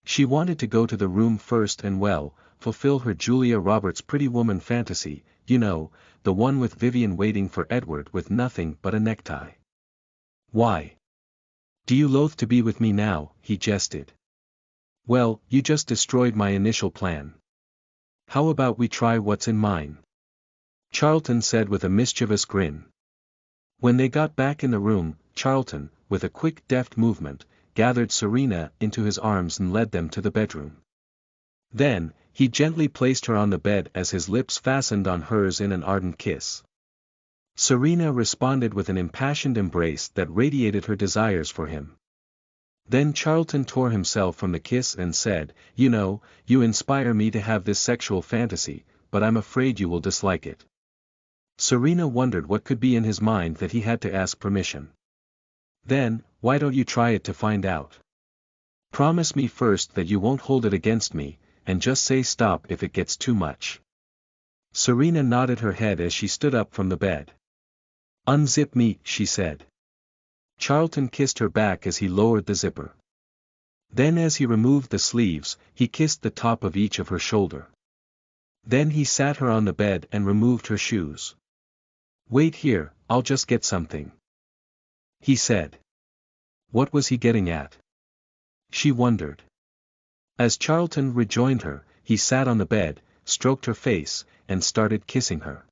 She wanted to go to the room first and fulfill her Julia Roberts Pretty Woman fantasy, you know, the one with Vivian waiting for Edward with nothing but a necktie. "Why? Do you loathe to be with me now?" he jested. "Well, you just destroyed my initial plan. How about we try what's in mine?" Charlton said with a mischievous grin. When they got back in the room, Charlton, with a quick deft movement, gathered Serena into his arms and led them to the bedroom. Then, he gently placed her on the bed as his lips fastened on hers in an ardent kiss. Serena responded with an impassioned embrace that radiated her desires for him. Then Charlton tore himself from the kiss and said, "You know, you inspire me to have this sexual fantasy, but I'm afraid you will dislike it." Serena wondered what could be in his mind that he had to ask permission. "Then, why don't you try it to find out? Promise me first that you won't hold it against me, and just say stop if it gets too much." Serena nodded her head as she stood up from the bed. "Unzip me," she said. Charlton kissed her back as he lowered the zipper. Then as he removed the sleeves, he kissed the top of each of her shoulder. Then he sat her on the bed and removed her shoes. "Wait here, I'll just get something," he said. What was he getting at? She wondered. As Charlton rejoined her, he sat on the bed, stroked her face, and started kissing her.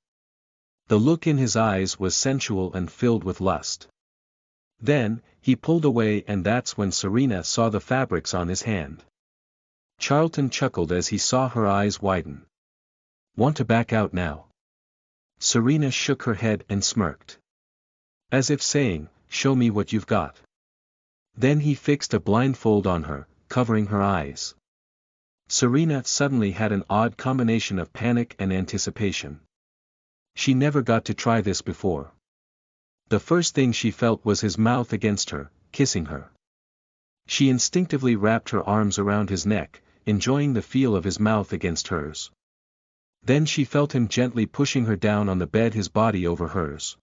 The look in his eyes was sensual and filled with lust. Then, he pulled away, and that's when Serena saw the fabrics on his hand. Charlton chuckled as he saw her eyes widen. "Want to back out now?" Serena shook her head and smirked. As if saying, "Show me what you've got." Then he fixed a blindfold on her, covering her eyes. Serena suddenly had an odd combination of panic and anticipation. She never got to try this before. The first thing she felt was his mouth against her, kissing her. She instinctively wrapped her arms around his neck, enjoying the feel of his mouth against hers. Then she felt him gently pushing her down on the bed, his body over hers.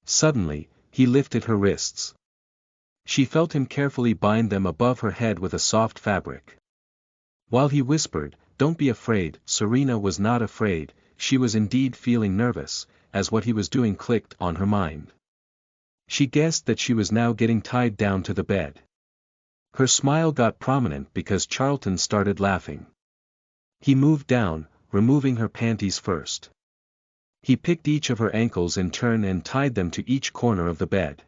Suddenly, he lifted her wrists. She felt him carefully bind them above her head with a soft fabric. While he whispered, "Don't be afraid," Serena was not afraid, she was indeed feeling nervous, as what he was doing clicked on her mind. She guessed that she was now getting tied down to the bed. Her smile got prominent because Charlton started laughing. He moved down, removing her panties first. He picked each of her ankles in turn and tied them to each corner of the bed.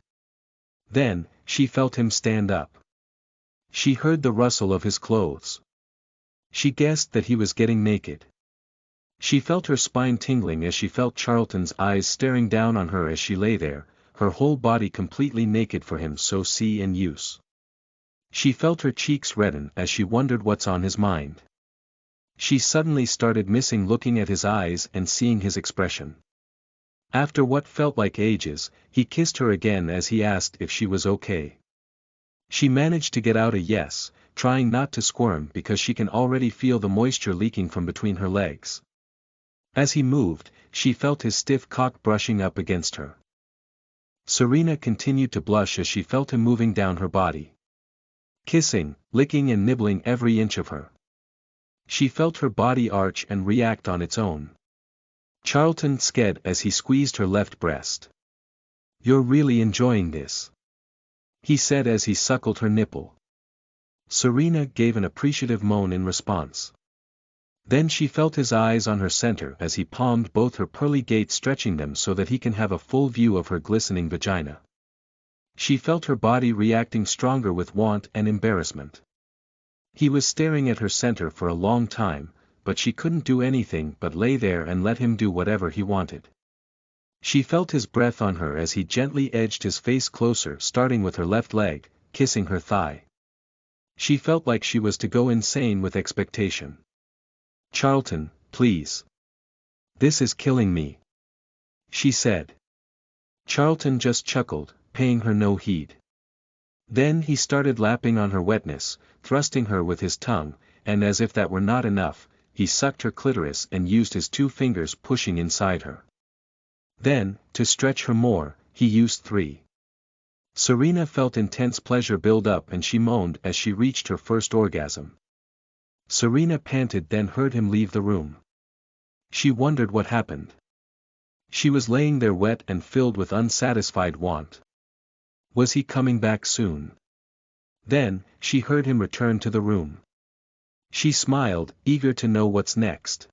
Then, she felt him stand up. She heard the rustle of his clothes. She guessed that he was getting naked. She felt her spine tingling as she felt Charlton's eyes staring down on her as she lay there, her whole body completely naked for him so see and use. She felt her cheeks redden as she wondered what's on his mind. She suddenly started missing looking at his eyes and seeing his expression. After what felt like ages, he kissed her again as he asked if she was okay. She managed to get out a yes, trying not to squirm because she can already feel the moisture leaking from between her legs. As he moved, she felt his stiff cock brushing up against her. Serena continued to blush as she felt him moving down her body. Kissing, licking and nibbling every inch of her. She felt her body arch and react on its own. Charlton sked as he squeezed her left breast. "You're really enjoying this," he said as he suckled her nipple. Serena gave an appreciative moan in response. Then she felt his eyes on her center as he palmed both her pearly gates, stretching them so that he can have a full view of her glistening vagina. She felt her body reacting stronger with want and embarrassment. He was staring at her center for a long time, but she couldn't do anything but lay there and let him do whatever he wanted. She felt his breath on her as he gently edged his face closer, starting with her left leg, kissing her thigh. She felt like she was to go insane with expectation. "Charlton, please. This is killing me," she said. Charlton just chuckled, paying her no heed. Then he started lapping on her wetness, thrusting her with his tongue, and as if that were not enough, he sucked her clitoris and used his 2 fingers pushing inside her. Then, to stretch her more, he used 3. Serena felt intense pleasure build up and she moaned as she reached her first orgasm. Serena panted, then heard him leave the room. She wondered what happened. She was laying there wet and filled with unsatisfied want. Was he coming back soon? Then, she heard him return to the room. She smiled, eager to know what's next.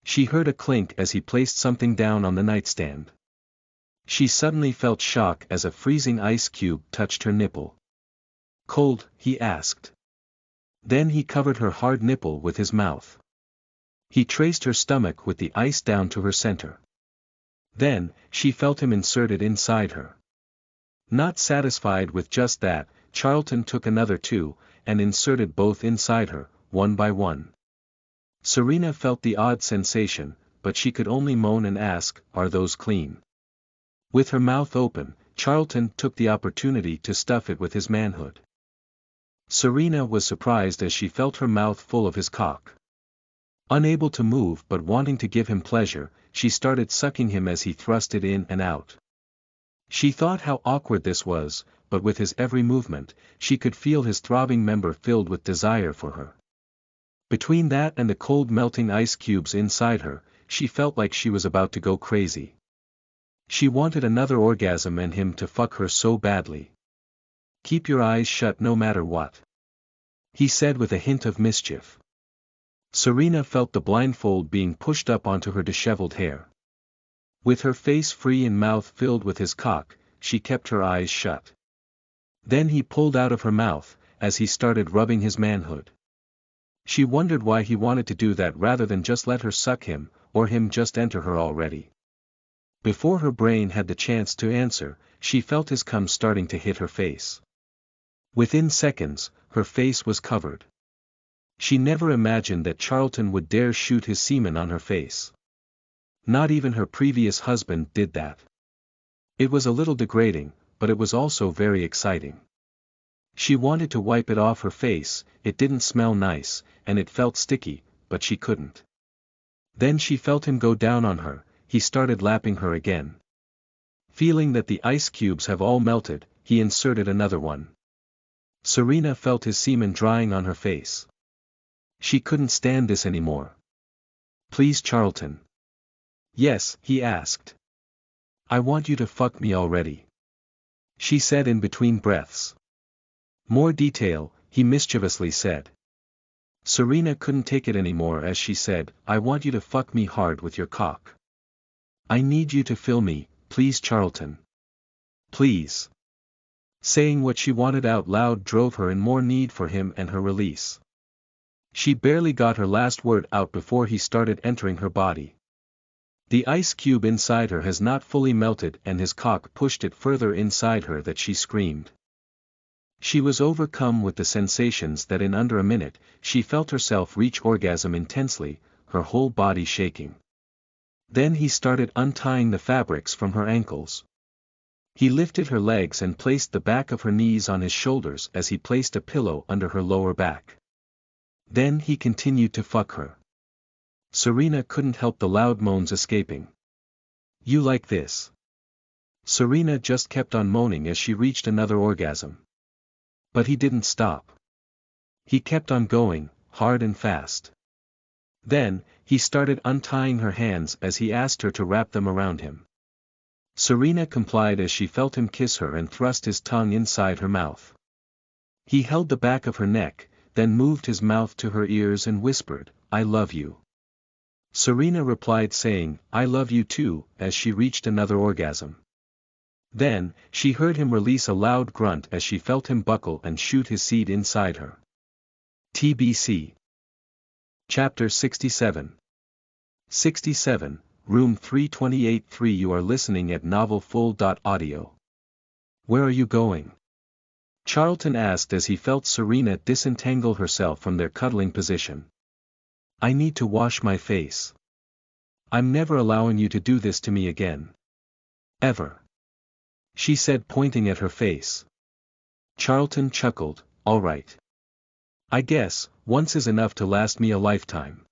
She heard a clink as he placed something down on the nightstand. She suddenly felt shock as a freezing ice cube touched her nipple. "Cold?" he asked. Then he covered her hard nipple with his mouth. He traced her stomach with the ice down to her center. Then, she felt him inserted inside her. Not satisfied with just that, Charlton took another 2, and inserted both inside her, one by one. Serena felt the odd sensation, but she could only moan and ask, "Are those clean?" With her mouth open, Charlton took the opportunity to stuff it with his manhood. Serena was surprised as she felt her mouth full of his cock. Unable to move but wanting to give him pleasure, she started sucking him as he thrust it in and out. She thought how awkward this was, but with his every movement, she could feel his throbbing member filled with desire for her. Between that and the cold melting ice cubes inside her, she felt like she was about to go crazy. She wanted another orgasm and him to fuck her so badly. "Keep your eyes shut no matter what," he said with a hint of mischief. Serena felt the blindfold being pushed up onto her disheveled hair. With her face free and mouth filled with his cock, she kept her eyes shut. Then he pulled out of her mouth, as he started rubbing his manhood. She wondered why he wanted to do that rather than just let her suck him, or him just enter her already. Before her brain had the chance to answer, she felt his cum starting to hit her face. Within seconds, her face was covered. She never imagined that Charlton would dare shoot his semen on her face. Not even her previous husband did that. It was a little degrading, but it was also very exciting. She wanted to wipe it off her face, it didn't smell nice, and it felt sticky, but she couldn't. Then she felt him go down on her, he started lapping her again. Feeling that the ice cubes have all melted, he inserted another one. Serena felt his semen drying on her face. She couldn't stand this anymore. "Please, Charlton." "Yes," he asked. "I want you to fuck me already," she said in between breaths. "More detail," he mischievously said. Serena couldn't take it anymore as she said, "I want you to fuck me hard with your cock. I need you to fill me, please, Charlton. Please." Saying what she wanted out loud drove her in more need for him and her release. She barely got her last word out before he started entering her body. The ice cube inside her has not fully melted and his cock pushed it further inside her that she screamed. She was overcome with the sensations that in under a minute, she felt herself reach orgasm intensely, her whole body shaking. Then he started untying the fabrics from her ankles. He lifted her legs and placed the back of her knees on his shoulders as he placed a pillow under her lower back. Then he continued to fuck her. Serena couldn't help the loud moans escaping. "You like this?" Serena just kept on moaning as she reached another orgasm. But he didn't stop. He kept on going, hard and fast. Then, he started untying her hands as he asked her to wrap them around him. Serena complied as she felt him kiss her and thrust his tongue inside her mouth. He held the back of her neck, then moved his mouth to her ears and whispered, "I love you." Serena replied saying, "I love you too," as she reached another orgasm. Then, she heard him release a loud grunt as she felt him buckle and shoot his seed inside her. TBC. Chapter 67. 67, Room 328-3. You are listening at novelfull.audio. "Where are you going?" Charlton asked as he felt Serena disentangle herself from their cuddling position. "I need to wash my face. I'm never allowing you to do this to me again. Ever," she said pointing at her face. Charlton chuckled, "All right. I guess, once is enough to last me a lifetime."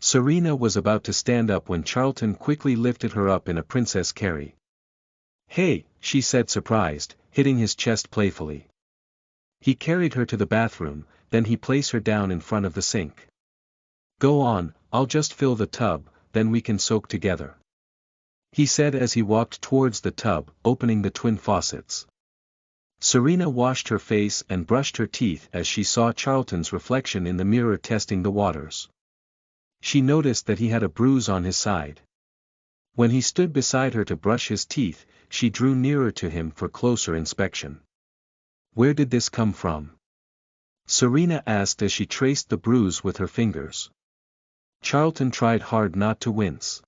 Serena was about to stand up when Charlton quickly lifted her up in a princess carry. "Hey," she said surprised, hitting his chest playfully. He carried her to the bathroom, then he placed her down in front of the sink. "Go on, I'll just fill the tub, then we can soak together," he said as he walked towards the tub, opening the twin faucets. Serena washed her face and brushed her teeth as she saw Charlton's reflection in the mirror testing the waters. She noticed that he had a bruise on his side. When he stood beside her to brush his teeth, she drew nearer to him for closer inspection. "Where did this come from?" Serena asked as she traced the bruise with her fingers. Charlton tried hard not to wince.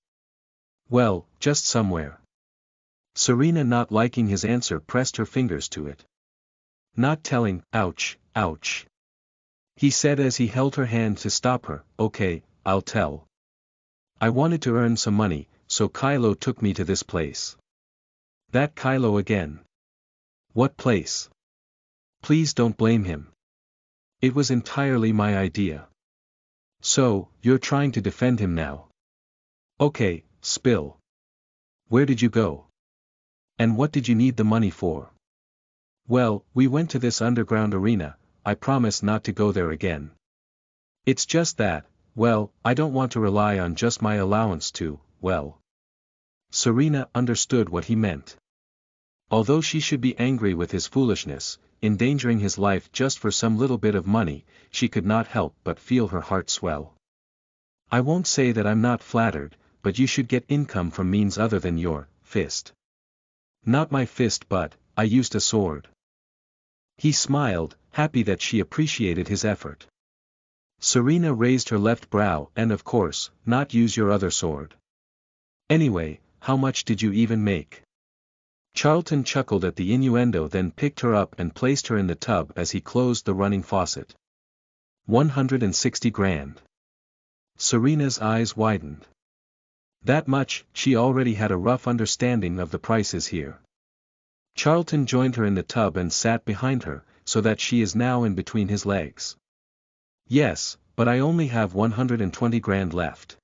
"Well, just somewhere." Serena, not liking his answer, pressed her fingers to it. "Not telling, ouch, ouch," he said as he held her hand to stop her. "Okay, I'll tell. I wanted to earn some money, so Kylo took me to this place." "That Kylo again? What place?" "Please don't blame him. It was entirely my idea." "So, you're trying to defend him now? Okay, spill. Where did you go? And what did you need the money for? Well, we went to this underground arena, I promise not to go there again. It's just that, well, I don't want to rely on just my allowance to, well. Serena understood what he meant. Although she should be angry with his foolishness, endangering his life just for some little bit of money, she could not help but feel her heart swell. I won't say that I'm not flattered, but you should get income from means other than your fist. Not my fist, but I used a sword. He smiled, happy that she appreciated his effort. Serena raised her left brow and of course, not use your other sword. Anyway, how much did you even make? Charlton chuckled at the innuendo, then picked her up and placed her in the tub as he closed the running faucet. 160 grand. Serena's eyes widened. That much, she already had a rough understanding of the prices here. Charlton joined her in the tub and sat behind her, so that she is now in between his legs. Yes, but I only have 120 grand left.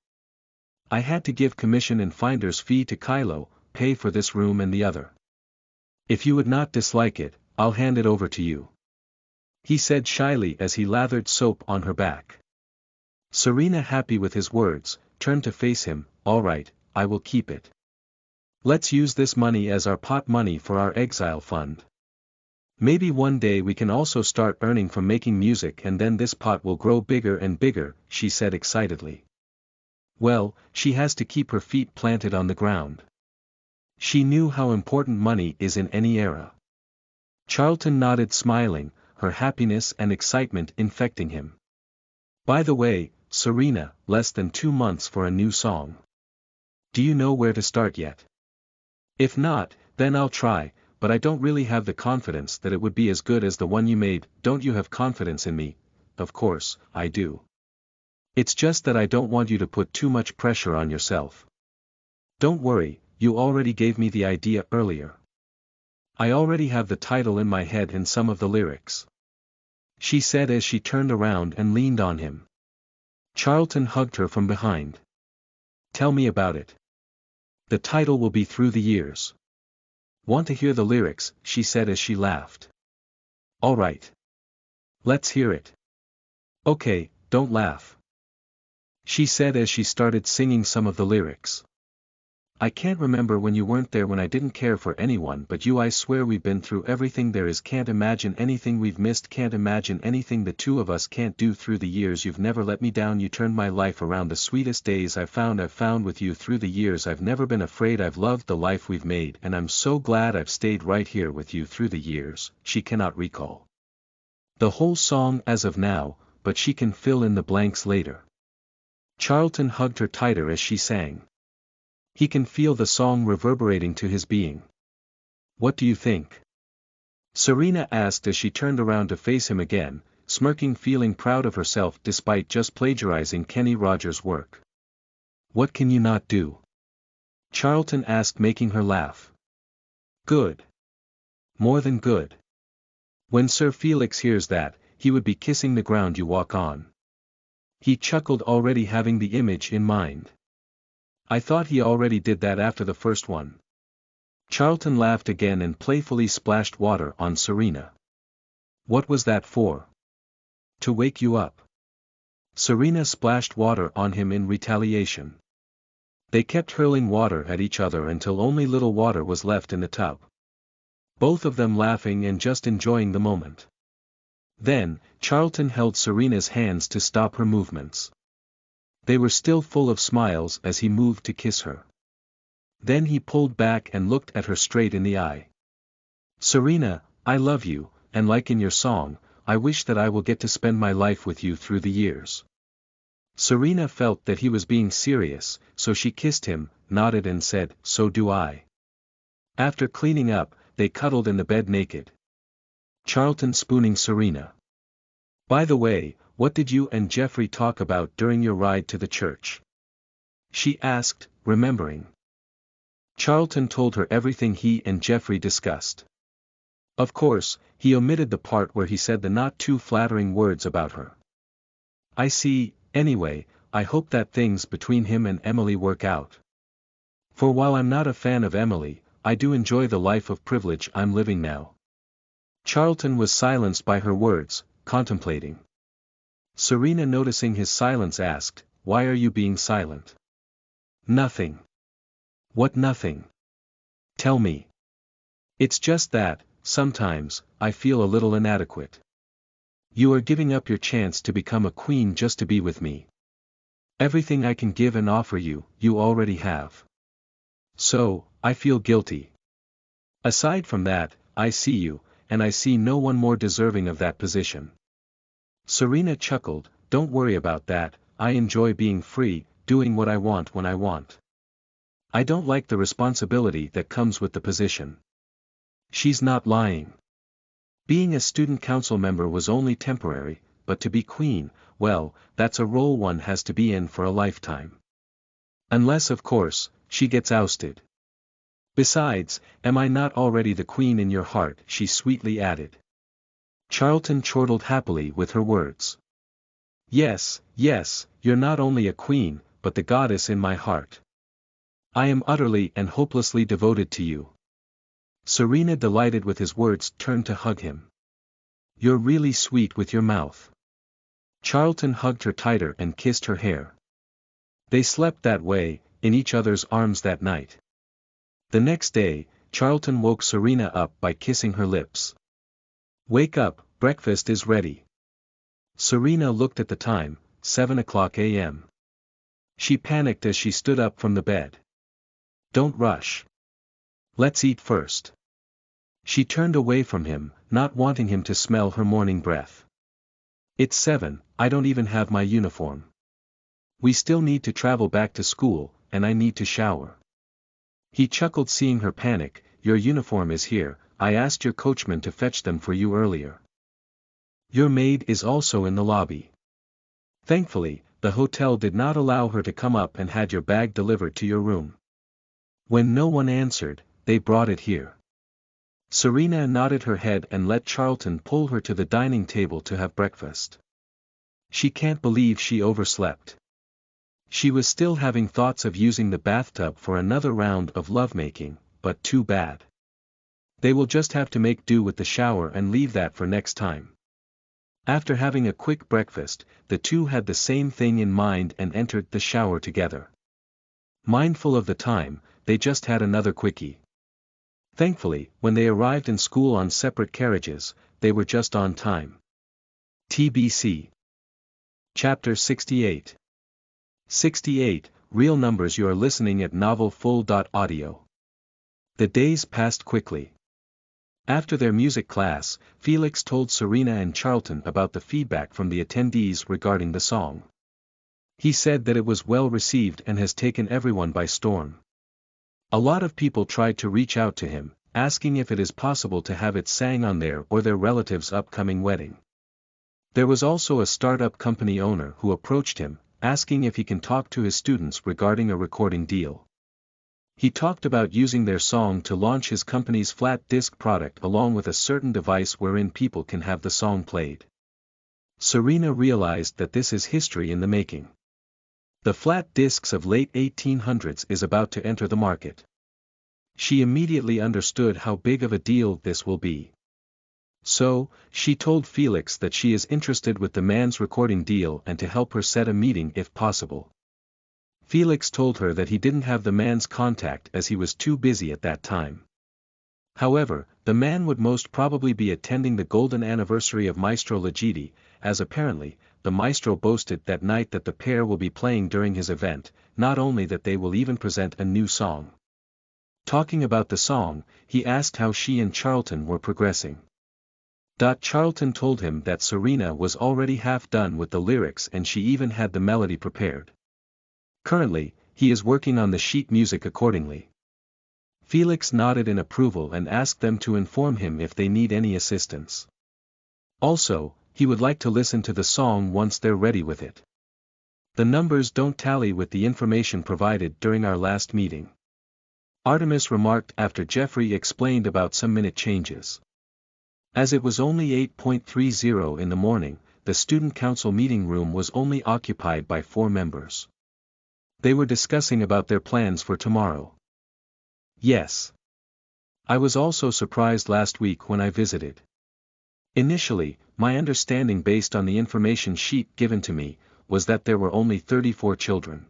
I had to give commission and finder's fee to Kylo, pay for this room and the other. If you would not dislike it, I'll hand it over to you. He said shyly as he lathered soap on her back. Serena, happy with his words, turned to face him. All right, I will keep it. Let's use this money as our pot money for our exile fund. Maybe one day we can also start earning from making music and then this pot will grow bigger and bigger, she said excitedly. Well, she has to keep her feet planted on the ground. She knew how important money is in any era. Charlton nodded, smiling, her happiness and excitement infecting him. By the way, Serena, less than 2 months for a new song. Do you know where to start yet? If not, then I'll try, but I don't really have the confidence that it would be as good as the one you made. Don't you have confidence in me? Of course, I do. It's just that I don't want you to put too much pressure on yourself. Don't worry, you already gave me the idea earlier. I already have the title in my head and some of the lyrics. She said as she turned around and leaned on him. Charlton hugged her from behind. Tell me about it. The title will be Through the Years. Want to hear the lyrics, she said as she laughed. All right. Let's hear it. Okay, don't laugh. She said as she started singing some of the lyrics. I can't remember when you weren't there, when I didn't care for anyone but you. I swear we've been through everything there is. Can't imagine anything we've missed. Can't imagine anything the two of us can't do. Through the years you've never let me down. You turned my life around. The sweetest days I've found with you. Through the years I've never been afraid. I've loved the life we've made and I'm so glad I've stayed right here with you. Through the years, she cannot recall the whole song as of now, but she can fill in the blanks later. Charlton hugged her tighter as she sang. He can feel the song reverberating to his being. What do you think? Serena asked as she turned around to face him again, smirking, feeling proud of herself despite just plagiarizing Kenny Rogers' work. What can you not do? Charlton asked, making her laugh. Good. More than good. When Sir Felix hears that, he would be kissing the ground you walk on. He chuckled, already having the image in mind. I thought he already did that after the first one. Charlton laughed again and playfully splashed water on Serena. What was that for? To wake you up. Serena splashed water on him in retaliation. They kept hurling water at each other until only little water was left in the tub. Both of them laughing and just enjoying the moment. Then, Charlton held Serena's hands to stop her movements. They were still full of smiles as he moved to kiss her. Then he pulled back and looked at her straight in the eye. Serena, I love you, and like in your song, I wish that I will get to spend my life with you through the years. Serena felt that he was being serious, so she kissed him, nodded and said, so do I. After cleaning up, they cuddled in the bed naked. Charlton spooning Serena. By the way, what did you and Jeffrey talk about during your ride to the church? She asked, remembering. Charlton told her everything he and Jeffrey discussed. Of course, he omitted the part where he said the not too flattering words about her. I see. Anyway, I hope that things between him and Emily work out. For while I'm not a fan of Emily, I do enjoy the life of privilege I'm living now. Charlton was silenced by her words, contemplating. Serena, noticing his silence, asked, "Why are you being silent?" "Nothing." "What nothing? Tell me." "It's just that, sometimes, I feel a little inadequate." "You are giving up your chance to become a queen just to be with me. Everything I can give and offer you, you already have. So, I feel guilty. Aside from that, I see you, and I see no one more deserving of that position." Serena chuckled, "Don't worry about that, I enjoy being free, doing what I want when I want. I don't like the responsibility that comes with the position." She's not lying. Being a student council member was only temporary, but to be queen, well, that's a role one has to be in for a lifetime. Unless, of course, she gets ousted. "Besides, am I not already the queen in your heart?" she sweetly added. Charlton chortled happily with her words. "Yes, yes, you're not only a queen, but the goddess in my heart. I am utterly and hopelessly devoted to you." Serena, delighted with his words, turned to hug him. "You're really sweet with your mouth." Charlton hugged her tighter and kissed her hair. They slept that way, in each other's arms that night. The next day, Charlton woke Serena up by kissing her lips. "Wake up, breakfast is ready." Serena looked at the time, 7 o'clock a.m. She panicked as she stood up from the bed. "Don't rush. Let's eat first." She turned away from him, not wanting him to smell her morning breath. "It's 7, I don't even have my uniform. We still need to travel back to school, and I need to shower." He chuckled, seeing her panic. "Your uniform is here, I asked your coachman to fetch them for you earlier. Your maid is also in the lobby. Thankfully, the hotel did not allow her to come up and had your bag delivered to your room. When no one answered, they brought it here." Serena nodded her head and let Charlton pull her to the dining table to have breakfast. She can't believe she overslept. She was still having thoughts of using the bathtub for another round of lovemaking, but too bad. They will just have to make do with the shower and leave that for next time. After having a quick breakfast, the two had the same thing in mind and entered the shower together. Mindful of the time, they just had another quickie. Thankfully, when they arrived in school on separate carriages, they were just on time. TBC. Chapter 68. 68, Real Numbers. You are listening at novelfull.audio. The days passed quickly. After their music class, Felix told Serena and Charlton about the feedback from the attendees regarding the song. He said that it was well received and has taken everyone by storm. A lot of people tried to reach out to him, asking if it is possible to have it sang on their or their relatives' upcoming wedding. There was also a startup company owner who approached him, asking if he can talk to his students regarding a recording deal. He talked about using their song to launch his company's flat disc product along with a certain device wherein people can have the song played. Serena realized that this is history in the making. The flat discs of late 1800s is about to enter the market. She immediately understood how big of a deal this will be. So, she told Felix that she is interested with the man's recording deal and to help her set a meeting if possible. Felix told her that he didn't have the man's contact as he was too busy at that time. However, the man would most probably be attending the golden anniversary of Maestro Legidi, as apparently, the maestro boasted that night that the pair will be playing during his event, not only that they will even present a new song. Talking about the song, he asked how she and Charlton were progressing. Charlton told him that Serena was already half done with the lyrics and she even had the melody prepared. Currently, he is working on the sheet music accordingly. Felix nodded in approval and asked them to inform him if they need any assistance. Also, he would like to listen to the song once they're ready with it. The numbers don't tally with the information provided during our last meeting. Artemis remarked after Jeffrey explained about some minute changes. As it was only 8:30 in the morning, the student council meeting room was only occupied by 4 members. They were discussing about their plans for tomorrow. Yes. I was also surprised last week when I visited. Initially, my understanding based on the information sheet given to me, was that there were only 34 children.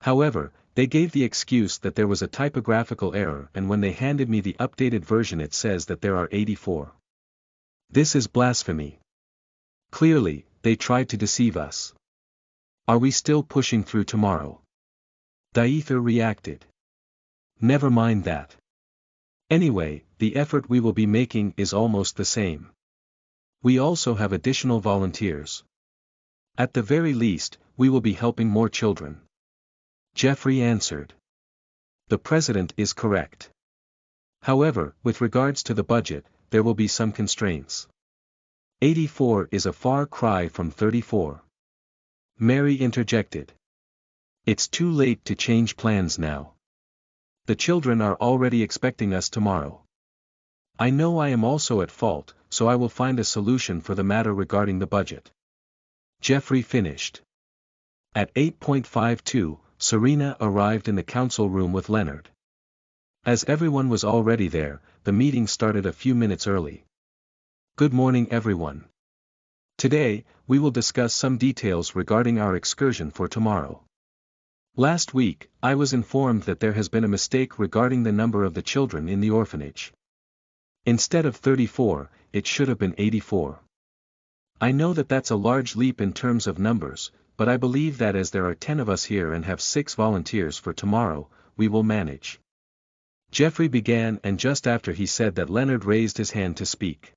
However, they gave the excuse that there was a typographical error, and when they handed me the updated version it says that there are 84. This is blasphemy. Clearly, they tried to deceive us. Are we still pushing through tomorrow? Daether reacted. Never mind that. Anyway, the effort we will be making is almost the same. We also have additional volunteers. At the very least, we will be helping more children. Jeffrey answered. The president is correct. However, with regards to the budget, there will be some constraints. 84 is a far cry from 34. Mary interjected. It's too late to change plans now. The children are already expecting us tomorrow. I know I am also at fault, so I will find a solution for the matter regarding the budget. Jeffrey finished. At 8:52, Serena arrived in the council room with Leonard. As everyone was already there, the meeting started a few minutes early. Good morning everyone. Today, we will discuss some details regarding our excursion for tomorrow. Last week, I was informed that there has been a mistake regarding the number of the children in the orphanage. Instead of 34, it should have been 84. I know that that's a large leap in terms of numbers, but I believe that as there are 10 of us here and have 6 volunteers for tomorrow, we will manage. Jeffrey began, and just after he said that Leonard raised his hand to speak.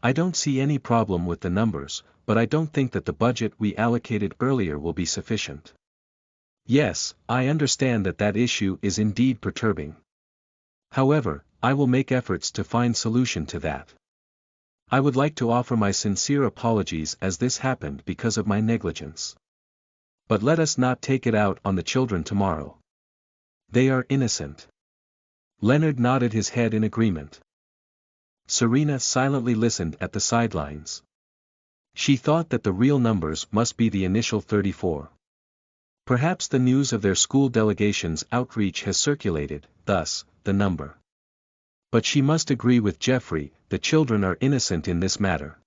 I don't see any problem with the numbers, but I don't think that the budget we allocated earlier will be sufficient. Yes, I understand that that issue is indeed perturbing. However, I will make efforts to find solution to that. I would like to offer my sincere apologies as this happened because of my negligence. But let us not take it out on the children tomorrow. They are innocent. Leonard nodded his head in agreement. Serena silently listened at the sidelines. She thought that the real numbers must be the initial 34. Perhaps the news of their school delegation's outreach has circulated, thus, the number. But she must agree with Jeffrey, the children are innocent in this matter.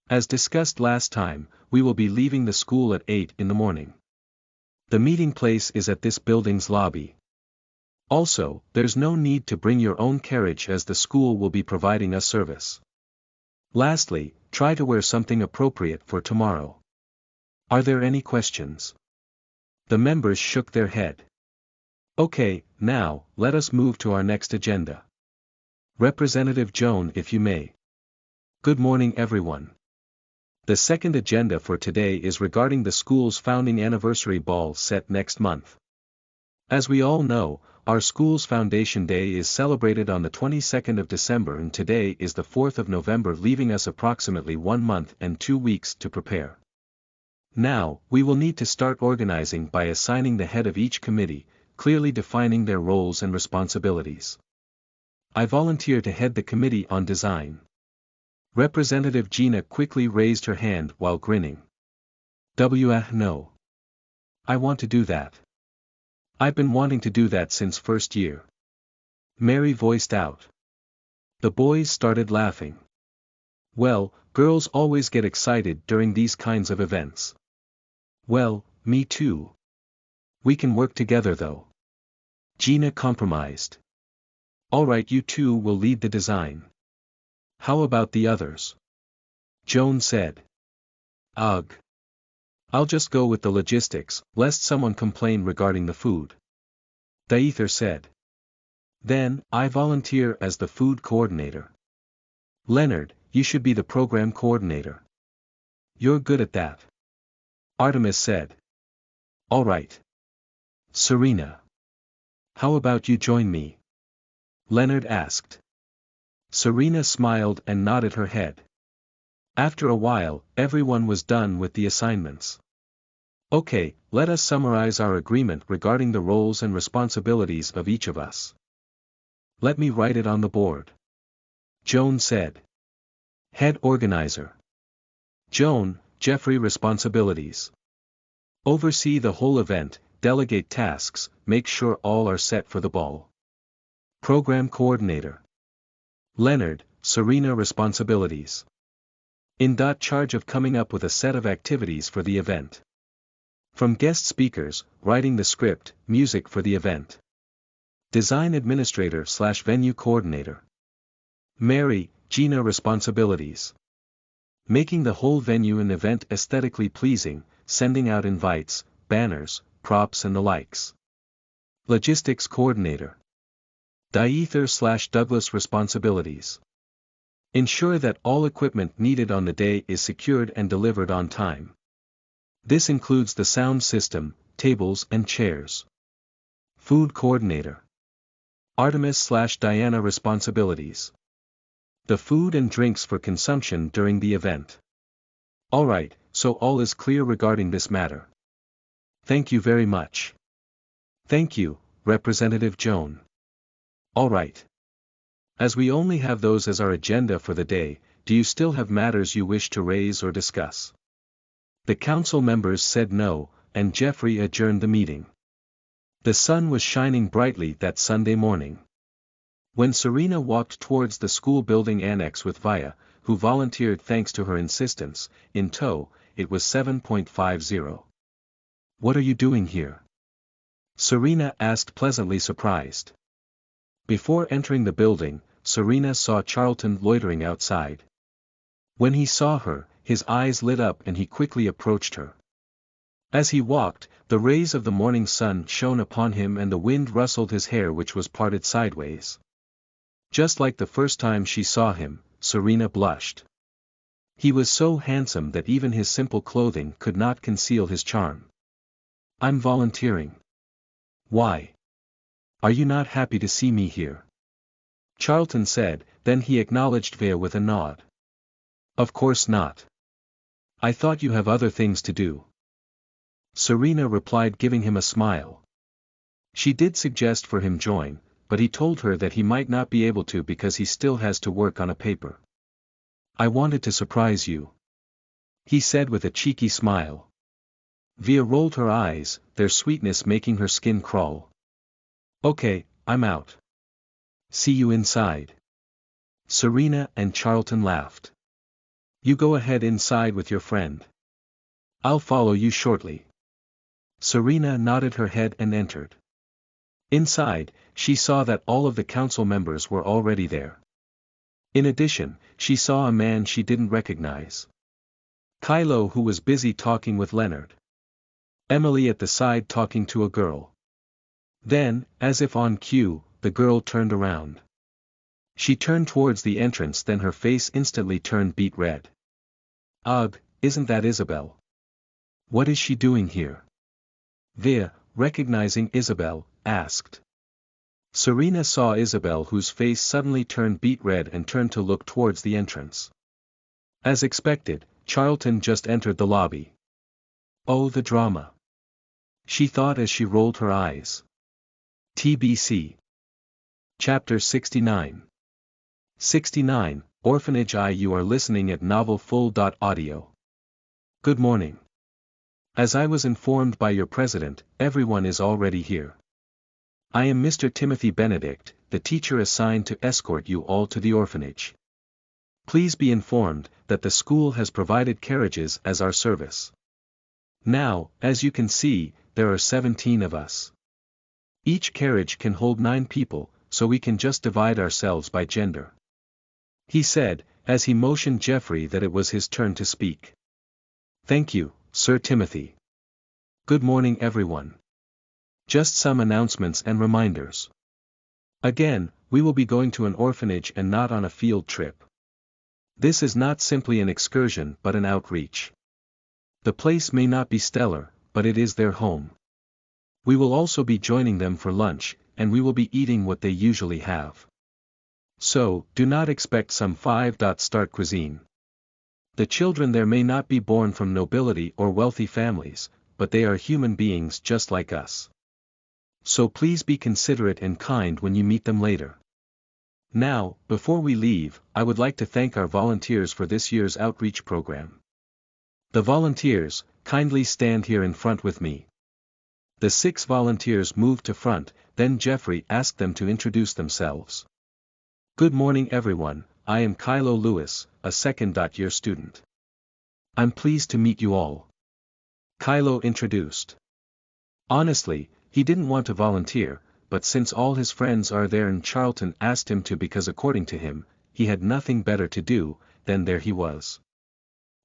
As discussed last time, we will be leaving the school at 8 in the morning. The meeting place is at this building's lobby. Also, there's no need to bring your own carriage as the school will be providing us service. Lastly, try to wear something appropriate for tomorrow. Are there any questions? The members shook their head. Okay, now, let us move to our next agenda. Representative Joan, if you may. Good morning everyone. The second agenda for today is regarding the school's founding anniversary ball set next month. As we all know, our school's Foundation Day is celebrated on the 22nd of December and today is the 4th of November, leaving us approximately 1 month and 2 weeks to prepare. Now, we will need to start organizing by assigning the head of each committee, clearly defining their roles and responsibilities. I volunteer to head the committee on design. Representative Gina quickly raised her hand while grinning. No. I want to do that. I've been wanting to do that since first year. Mary voiced out. The boys started laughing. Well, girls always get excited during these kinds of events. Well, me too. We can work together though. Gina compromised. Alright, you two will lead the design. How about the others? Joan said. Ugh. I'll just go with the logistics, lest someone complain regarding the food. Daether said. Then, I volunteer as the food coordinator. Leonard, you should be the program coordinator. You're good at that. Artemis said. Alright. Serena. How about you join me? Leonard asked. Serena smiled and nodded her head. After a while, everyone was done with the assignments. Okay, let us summarize our agreement regarding the roles and responsibilities of each of us. Let me write it on the board. Joan said. Head organizer. Joan, Jeffrey. Responsibilities. Oversee the whole event, delegate tasks, make sure all are set for the ball. Program Coordinator. Leonard, Serena. Responsibilities. In. Charge of coming up with a set of activities for the event. From guest speakers, writing the script, music for the event. Design Administrator/Venue Coordinator. Mary, Gina. Responsibilities. Making the whole venue and event aesthetically pleasing, sending out invites, banners, props and the likes. Logistics Coordinator. Diether/Douglas. Responsibilities. Ensure that all equipment needed on the day is secured and delivered on time. This includes the sound system, tables and chairs. Food Coordinator. Artemis/Diana. Responsibilities. The food and drinks for consumption during the event. Alright, so all is clear regarding this matter. Thank you very much. Thank you, Representative Joan. Alright. As we only have those as our agenda for the day, do you still have matters you wish to raise or discuss? The council members said no, and Jeffrey adjourned the meeting. The sun was shining brightly that Sunday morning. When Serena walked towards the school building annex with Via, who volunteered thanks to her insistence, in tow, it was 7:50. What are you doing here? Serena asked, pleasantly surprised. Before entering the building, Serena saw Charlton loitering outside. When he saw her, his eyes lit up and he quickly approached her. As he walked, the rays of the morning sun shone upon him and the wind rustled his hair, which was parted sideways. Just like the first time she saw him, Serena blushed. He was so handsome that even his simple clothing could not conceal his charm. I'm volunteering. Why? Are you not happy to see me here? Charlton said, then he acknowledged Via with a nod. Of course not. I thought you have other things to do. Serena replied, giving him a smile. She did suggest for him join, but he told her that he might not be able to because he still has to work on a paper. I wanted to surprise you, he said with a cheeky smile. Via rolled her eyes, their sweetness making her skin crawl. Okay, I'm out. See you inside. Serena and Charlton laughed. You go ahead inside with your friend. I'll follow you shortly. Serena nodded her head and entered. Inside, she saw that all of the council members were already there. In addition, she saw a man she didn't recognize. Kylo, who was busy talking with Leonard. Emily at the side talking to a girl. Then, as if on cue, the girl turned around. She turned towards the entrance, then her face instantly turned beet red. Ugh, isn't that Isabel? What is she doing here? Via, recognizing Isabel, asked. Serena saw Isabel, whose face suddenly turned beet red and turned to look towards the entrance. As expected, Charlton just entered the lobby. Oh, the drama, she thought as she rolled her eyes. TBC. Chapter 69. 69, Orphanage. You are listening at novelfull.audio. Good morning. As I was informed by your president, everyone is already here. I am Mr. Timothy Benedict, the teacher assigned to escort you all to the orphanage. Please be informed that the school has provided carriages as our service. Now, as you can see, there are 17 of us. Each carriage can hold 9 people, so we can just divide ourselves by gender. He said, as he motioned Jeffrey that it was his turn to speak. Thank you, Sir Timothy. Good morning, everyone. Just some announcements and reminders. Again, we will be going to an orphanage and not on a field trip. This is not simply an excursion but an outreach. The place may not be stellar, but it is their home. We will also be joining them for lunch, and we will be eating what they usually have. So, do not expect some 5-star cuisine. The children there may not be born from nobility or wealthy families, but they are human beings just like us. So please be considerate and kind when you meet them later. Now, before we leave, I would like to thank our volunteers for this year's outreach program. The volunteers, kindly stand here in front with me. The 6 volunteers moved to front, then Jeffrey asked them to introduce themselves. Good morning everyone, I am Kylo Lewis, a second-year student. I'm pleased to meet you all. Kylo introduced. Honestly, he didn't want to volunteer, but since all his friends are there and Charlton asked him to because according to him, he had nothing better to do, then there he was.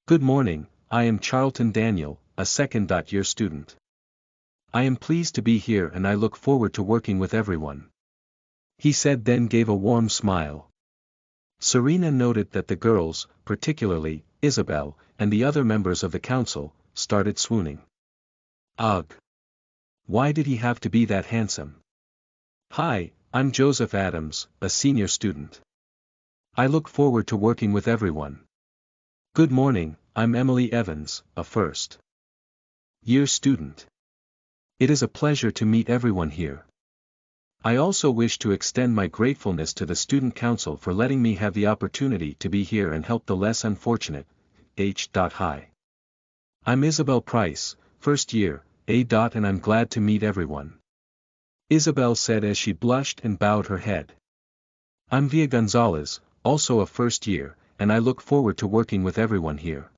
Good morning, I am Charlton Daniel, a second-year student. I am pleased to be here and I look forward to working with everyone. He said then gave a warm smile. Serena noted that the girls, particularly, Isabel, and the other members of the council, started swooning. Ugh! Why did he have to be that handsome? Hi, I'm Joseph Adams, a senior student. I look forward to working with everyone. Good morning, I'm Emily Evans, a first-year student. It is a pleasure to meet everyone here. I also wish to extend my gratefulness to the Student Council for letting me have the opportunity to be here and help the less unfortunate. Hi. I'm Isabel Price, first year, and I'm glad to meet everyone. Isabel said as she blushed and bowed her head. I'm Via Gonzalez, also a first year, and I look forward to working with everyone here.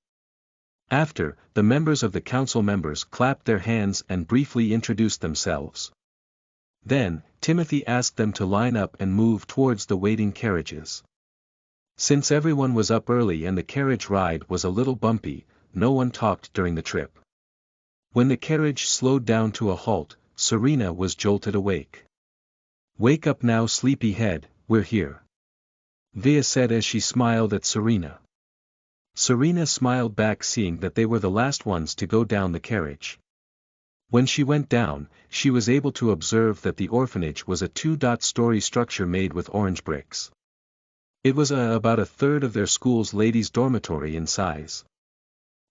After, the members of the council members clapped their hands and briefly introduced themselves. Then, Timothy asked them to line up and move towards the waiting carriages. Since everyone was up early and the carriage ride was a little bumpy, no one talked during the trip. When the carriage slowed down to a halt, Serena was jolted awake. Wake up now, sleepyhead, we're here. Via said as she smiled at Serena. Serena smiled back seeing that they were the last ones to go down the carriage. When she went down, she was able to observe that the orphanage was a two-story structure made with orange bricks. It was about a third of their school's ladies' dormitory in size.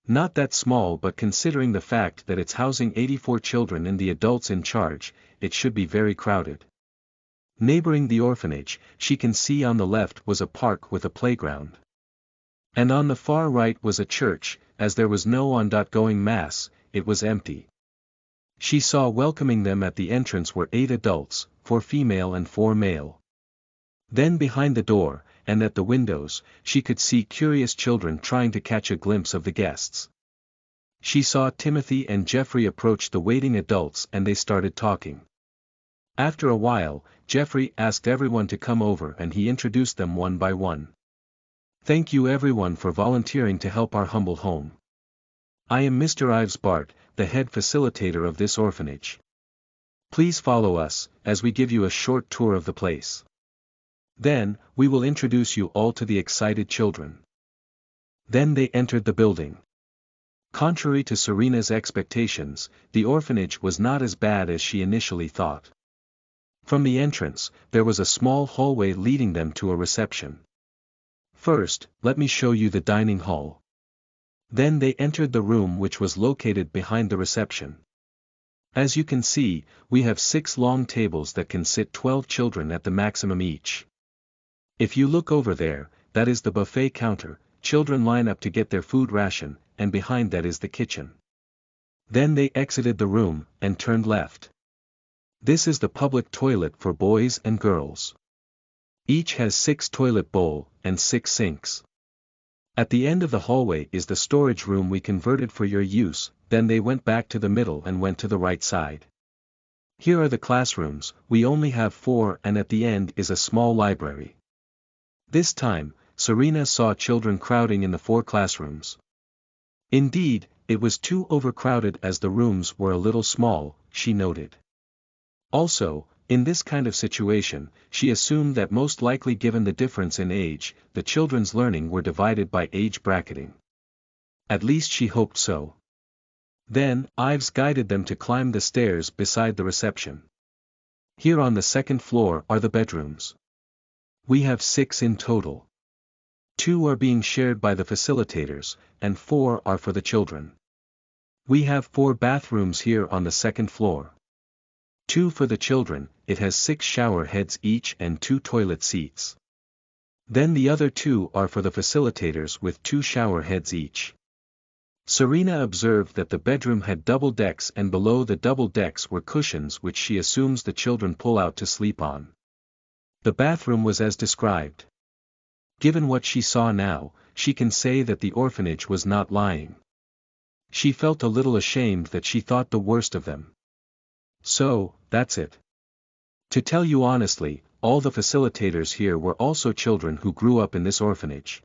Not that small, but considering the fact that it's housing 84 children and the adults in charge, it should be very crowded. Neighboring the orphanage, she can see on the left was a park with a playground. And on the far right was a church, as there was no ongoing mass, it was empty. She saw welcoming them at the entrance were 8 adults, 4 female and 4 male. Then behind the door, and at the windows, she could see curious children trying to catch a glimpse of the guests. She saw Timothy and Jeffrey approach the waiting adults and they started talking. After a while, Jeffrey asked everyone to come over and he introduced them one by one. Thank you everyone for volunteering to help our humble home. I am Mr. Ives Bart, the head facilitator of this orphanage. Please follow us, as we give you a short tour of the place. Then, we will introduce you all to the excited children. Then they entered the building. Contrary to Serena's expectations, the orphanage was not as bad as she initially thought. From the entrance, there was a small hallway leading them to a reception. First, let me show you the dining hall. Then they entered the room which was located behind the reception. As you can see, we have 6 long tables that can sit 12 children at the maximum each. If you look over there, that is the buffet counter, children line up to get their food ration, and behind that is the kitchen. Then they exited the room, and turned left. This is the public toilet for boys and girls. Each has 6 toilet bowl, and 6 sinks. At the end of the hallway is the storage room we converted for your use, then they went back to the middle and went to the right side. Here are the classrooms, we only have 4 and at the end is a small library. This time, Serena saw children crowding in the 4 classrooms. Indeed, it was too overcrowded as the rooms were a little small, she noted. Also, in this kind of situation, she assumed that most likely given the difference in age, the children's learning were divided by age bracketing. At least she hoped so. Then, Ives guided them to climb the stairs beside the reception. Here on the 2nd floor are the bedrooms. We have 6 in total. 2 are being shared by the facilitators, and 4 are for the children. We have 4 bathrooms here on the 2nd floor. 2 for the children, it has 6 shower heads each and 2 toilet seats. Then the other 2 are for the facilitators with 2 shower heads each. Serena observed that the bedroom had double decks and below the double decks were cushions which she assumes the children pull out to sleep on. The bathroom was as described. Given what she saw now, she can say that the orphanage was not lying. She felt a little ashamed that she thought the worst of them. So, that's it. To tell you honestly, all the facilitators here were also children who grew up in this orphanage.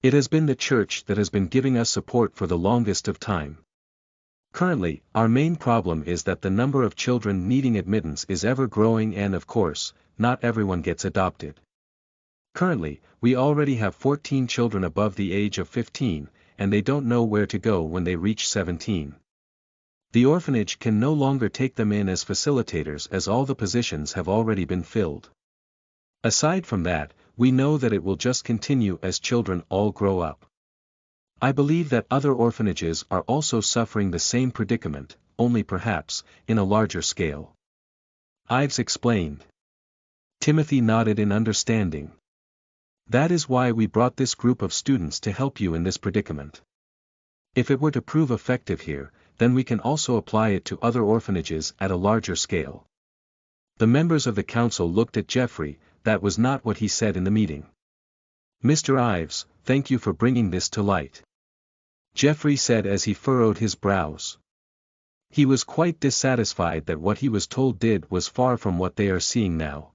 It has been the church that has been giving us support for the longest of time. Currently, our main problem is that the number of children needing admittance is ever growing and of course, not everyone gets adopted. Currently, we already have 14 children above the age of 15, and they don't know where to go when they reach 17. The orphanage can no longer take them in as facilitators as all the positions have already been filled. Aside from that, we know that it will just continue as children all grow up. I believe that other orphanages are also suffering the same predicament, only perhaps, in a larger scale. Ives explained. Timothy nodded in understanding. That is why we brought this group of students to help you in this predicament. If it were to prove effective here, then we can also apply it to other orphanages at a larger scale. The members of the council looked at Jeffrey. That was not what he said in the meeting. Mr. Ives, thank you for bringing this to light. Jeffrey said as he furrowed his brows. He was quite dissatisfied that what he was told was far from what they are seeing now.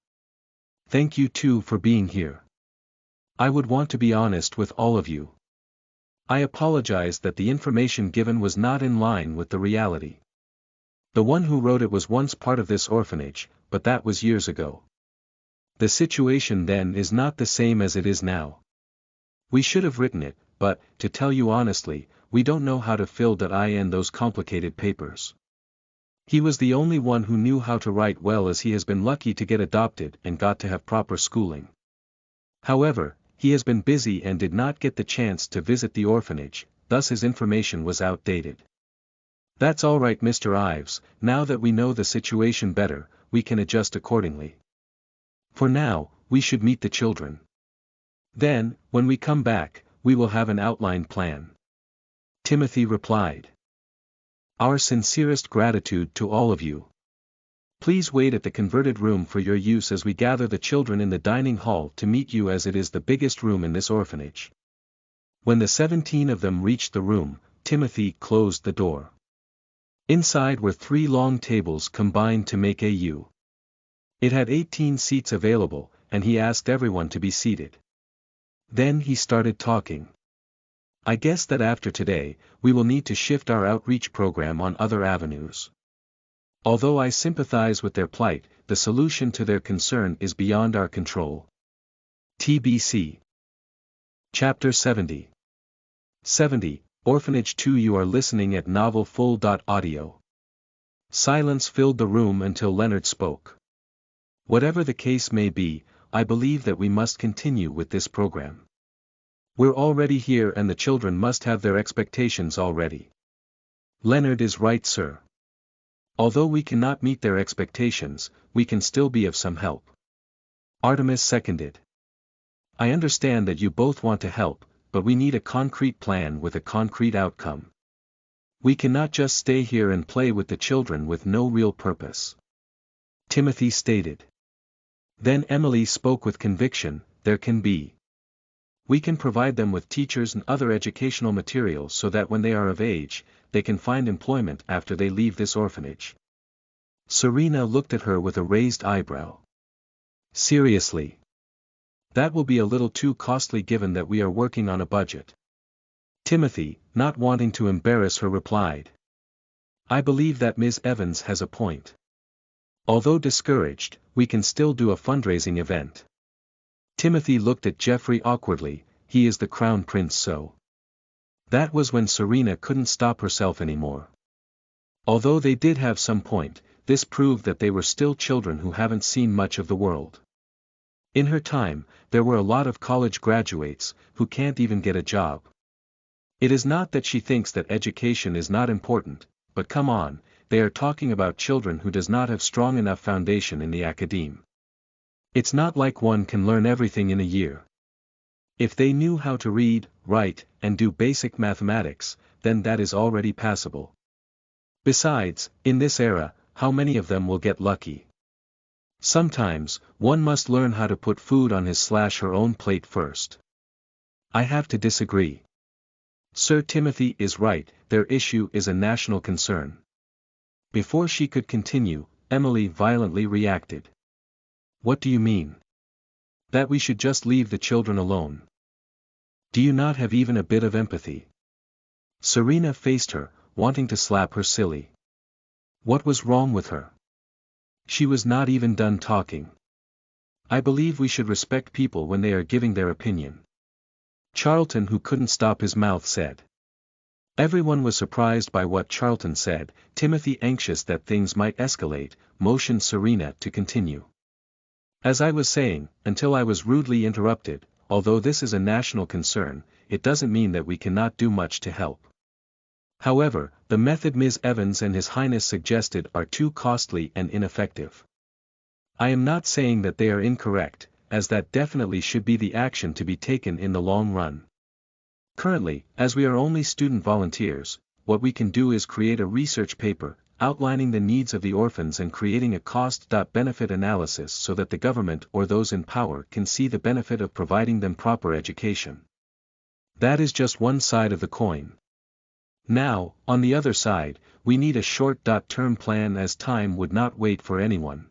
Thank you too for being here. I would want to be honest with all of you. I apologize that the information given was not in line with the reality. The one who wrote it was once part of this orphanage, but that was years ago. The situation then is not the same as it is now. We should have written it, but, to tell you honestly, we don't know how to fill in those complicated papers. He was the only one who knew how to write well as he has been lucky to get adopted and got to have proper schooling. However, he has been busy and did not get the chance to visit the orphanage, thus his information was outdated. That's all right, Mr. Ives, now that we know the situation better, we can adjust accordingly. For now, we should meet the children. Then, when we come back, we will have an outlined plan. Timothy replied. Our sincerest gratitude to all of you. Please wait at the converted room for your use as we gather the children in the dining hall to meet you as it is the biggest room in this orphanage. When the 17 of them reached the room, Timothy closed the door. Inside were 3 long tables combined to make a U. It had 18 seats available, and he asked everyone to be seated. Then he started talking. I guess that after today, we will need to shift our outreach program on other avenues. Although I sympathize with their plight, the solution to their concern is beyond our control. TBC. Chapter 70. 70, Orphanage 2. You are listening at novelfull.audio. Silence filled the room until Leonard spoke. Whatever the case may be, I believe that we must continue with this program. We're already here and the children must have their expectations already. Leonard is right, sir. Although we cannot meet their expectations, we can still be of some help. Artemis seconded. I understand that you both want to help, but we need a concrete plan with a concrete outcome. We cannot just stay here and play with the children with no real purpose. Timothy stated. Then Emily spoke with conviction, there can be. We can provide them with teachers and other educational materials so that when they are of age, they can find employment after they leave this orphanage. Serena looked at her with a raised eyebrow. Seriously? That will be a little too costly given that we are working on a budget. Timothy, not wanting to embarrass her, replied. I believe that Ms. Evans has a point. Although discouraged, we can still do a fundraising event. Timothy looked at Jeffrey awkwardly, he is the crown prince, so. That was when Serena couldn't stop herself anymore. Although they did have some point, this proved that they were still children who haven't seen much of the world. In her time, there were a lot of college graduates, who can't even get a job. It is not that she thinks that education is not important, but come on, they are talking about children who does not have strong enough foundation in the academe. It's not like one can learn everything in a year. If they knew how to read, write, and do basic mathematics, then that is already passable. Besides, in this era, how many of them will get lucky? Sometimes, one must learn how to put food on his/her own plate first. I have to disagree. Sir Timothy is right, their issue is a national concern. Before she could continue, Emily violently reacted. What do you mean? That we should just leave the children alone? Do you not have even a bit of empathy? Serena faced her, wanting to slap her silly. What was wrong with her? She was not even done talking. I believe we should respect people when they are giving their opinion. Charlton, who couldn't stop his mouth, said. Everyone was surprised by what Charlton said. Timothy, anxious that things might escalate, motioned Serena to continue. As I was saying, until I was rudely interrupted, although this is a national concern, it doesn't mean that we cannot do much to help. However, the method Ms. Evans and His Highness suggested are too costly and ineffective. I am not saying that they are incorrect, as that definitely should be the action to be taken in the long run. Currently, as we are only student volunteers, what we can do is create a research paper, outlining the needs of the orphans and creating a cost-benefit analysis so that the government or those in power can see the benefit of providing them proper education. That is just one side of the coin. Now, on the other side, we need a short-term plan, as time would not wait for anyone.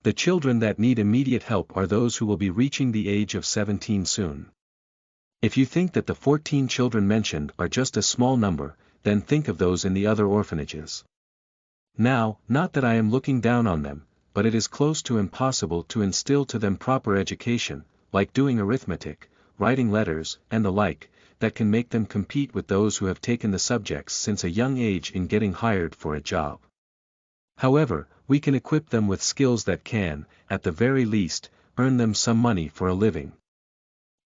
The children that need immediate help are those who will be reaching the age of 17 soon. If you think that the 14 children mentioned are just a small number, then think of those in the other orphanages. Now, not that I am looking down on them, but it is close to impossible to instill to them proper education, like doing arithmetic, writing letters, and the like, that can make them compete with those who have taken the subjects since a young age in getting hired for a job. However, we can equip them with skills that can, at the very least, earn them some money for a living.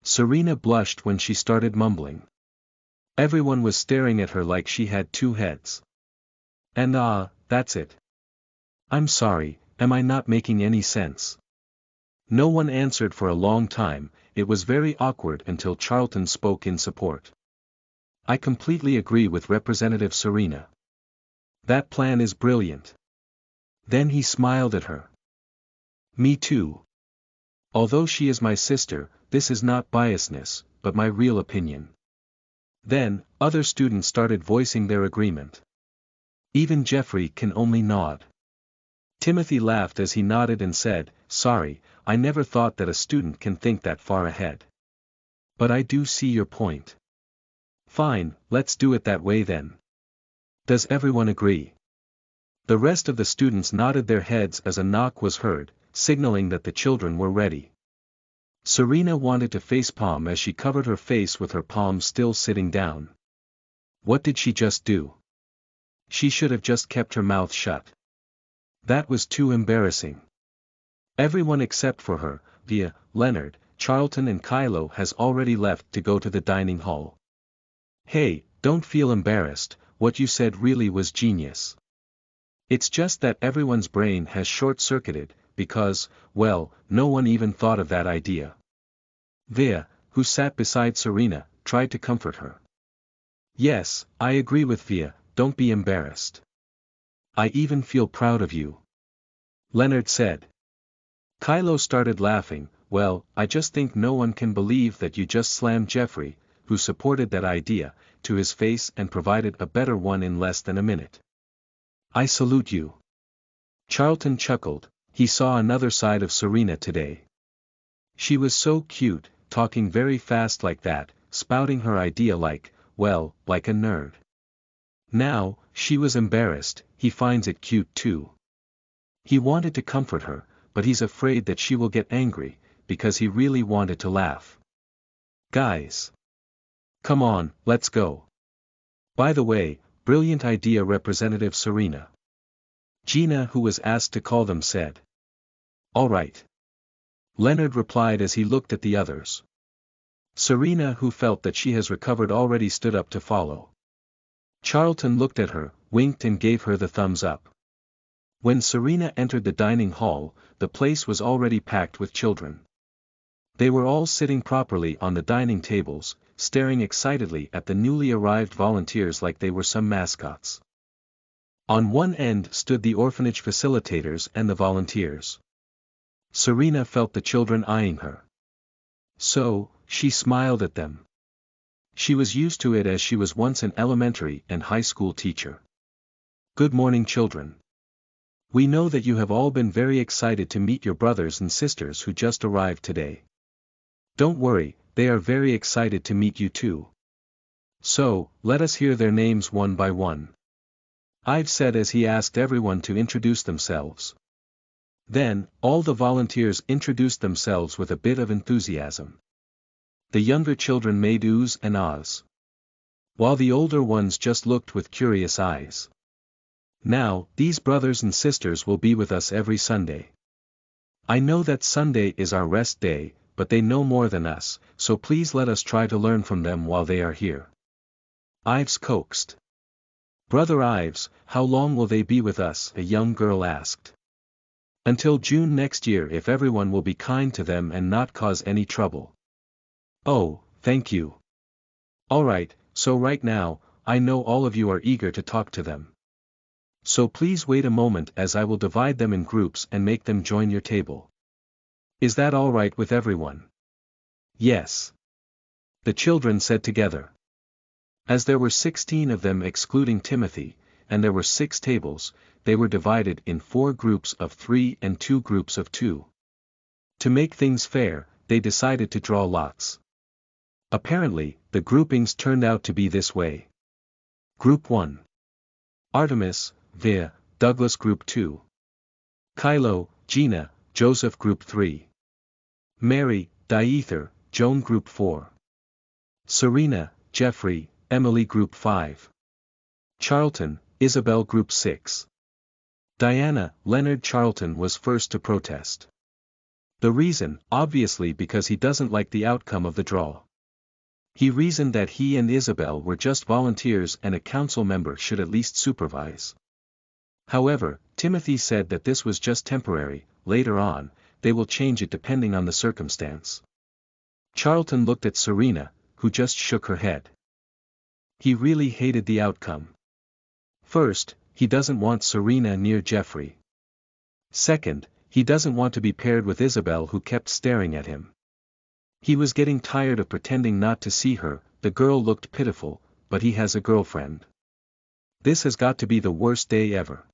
Serena blushed when she started mumbling. Everyone was staring at her like she had two heads. And that's it. I'm sorry, am I not making any sense? No one answered for a long time. It was very awkward until Charlton spoke in support. I completely agree with Representative Serena. That plan is brilliant. Then he smiled at her. Me too. Although she is my sister, this is not biasness, but my real opinion. Then, other students started voicing their agreement. Even Jeffrey can only nod. Timothy laughed as he nodded and said, "Sorry, I never thought that a student can think that far ahead. But I do see your point. Fine, let's do it that way then. Does everyone agree?" The rest of the students nodded their heads as a knock was heard, signaling that the children were ready. Serena wanted to facepalm as she covered her face with her palms, still sitting down. What did she just do? She should have just kept her mouth shut. That was too embarrassing. Everyone except for her, via Leonard, Charlton and Kylo has already left to go to the dining hall. Hey, don't feel embarrassed, what you said really was genius. It's just that everyone's brain has short-circuited, because, well, no one even thought of that idea. Via, who sat beside Serena, tried to comfort her. Yes, I agree with Via, don't be embarrassed. I even feel proud of you. Leonard said. Kylo started laughing. Well, I just think no one can believe that you just slammed Jeffrey, who supported that idea, to his face and provided a better one in less than a minute. I salute you. Charlton chuckled. He saw another side of Serena today. She was so cute, talking very fast like that, spouting her idea like a nerd. Now, she was embarrassed. He finds it cute too. He wanted to comfort her, but he's afraid that she will get angry, because he really wanted to laugh. Guys. Come on, let's go. By the way, brilliant idea, Representative Serena. Gina, who was asked to call them, said. All right. Leonard replied as he looked at the others. Serena, who felt that she has recovered, already stood up to follow. Charlton looked at her, winked and gave her the thumbs up. When Serena entered the dining hall, the place was already packed with children. They were all sitting properly on the dining tables, staring excitedly at the newly arrived volunteers like they were some mascots. On one end stood the orphanage facilitators and the volunteers. Serena felt the children eyeing her. So, she smiled at them. She was used to it as she was once an elementary and high school teacher. Good morning, children. We know that you have all been very excited to meet your brothers and sisters who just arrived today. Don't worry, they are very excited to meet you too. So, let us hear their names one by one. Ives said as he asked everyone to introduce themselves. Then, all the volunteers introduced themselves with a bit of enthusiasm. The younger children made oohs and ahs, while the older ones just looked with curious eyes. Now, these brothers and sisters will be with us every Sunday. I know that Sunday is our rest day, but they know more than us, so please let us try to learn from them while they are here. Ives coaxed. Brother Ives, how long will they be with us? A young girl asked. Until June next year if everyone will be kind to them and not cause any trouble. Oh, thank you. Alright, so right now, I know all of you are eager to talk to them. So please wait a moment as I will divide them in groups and make them join your table. Is that alright with everyone? Yes. The children said together. As there were 16 of them excluding Timothy, and there were 6 tables, they were divided in 4 groups of 3 and 2 groups of 2. To make things fair, they decided to draw lots. Apparently, the groupings turned out to be this way. Group 1. Artemis, Via, Douglas. Group 2. Kylo, Gina, Joseph. Group 3. Mary, Dieter, Joan. Group 4. Serena, Jeffrey, Emily. Group 5. Charlton, Isabel. Group 6. Diana, Leonard. Charlton was first to protest. The reason, obviously, because he doesn't like the outcome of the draw. He reasoned that he and Isabel were just volunteers and a council member should at least supervise. However, Timothy said that this was just temporary, later on, they will change it depending on the circumstance. Charlton looked at Serena, who just shook her head. He really hated the outcome. First, he doesn't want Serena near Jeffrey. Second, he doesn't want to be paired with Isabel who kept staring at him. He was getting tired of pretending not to see her, the girl looked pitiful, but he has a girlfriend. This has got to be the worst day ever.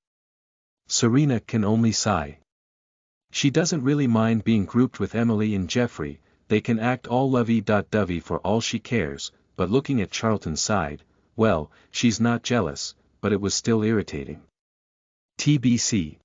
Serena can only sigh. She doesn't really mind being grouped with Emily and Jeffrey, they can act all lovey-dovey for all she cares, but looking at Charlton's side, well, she's not jealous, but it was still irritating. TBC.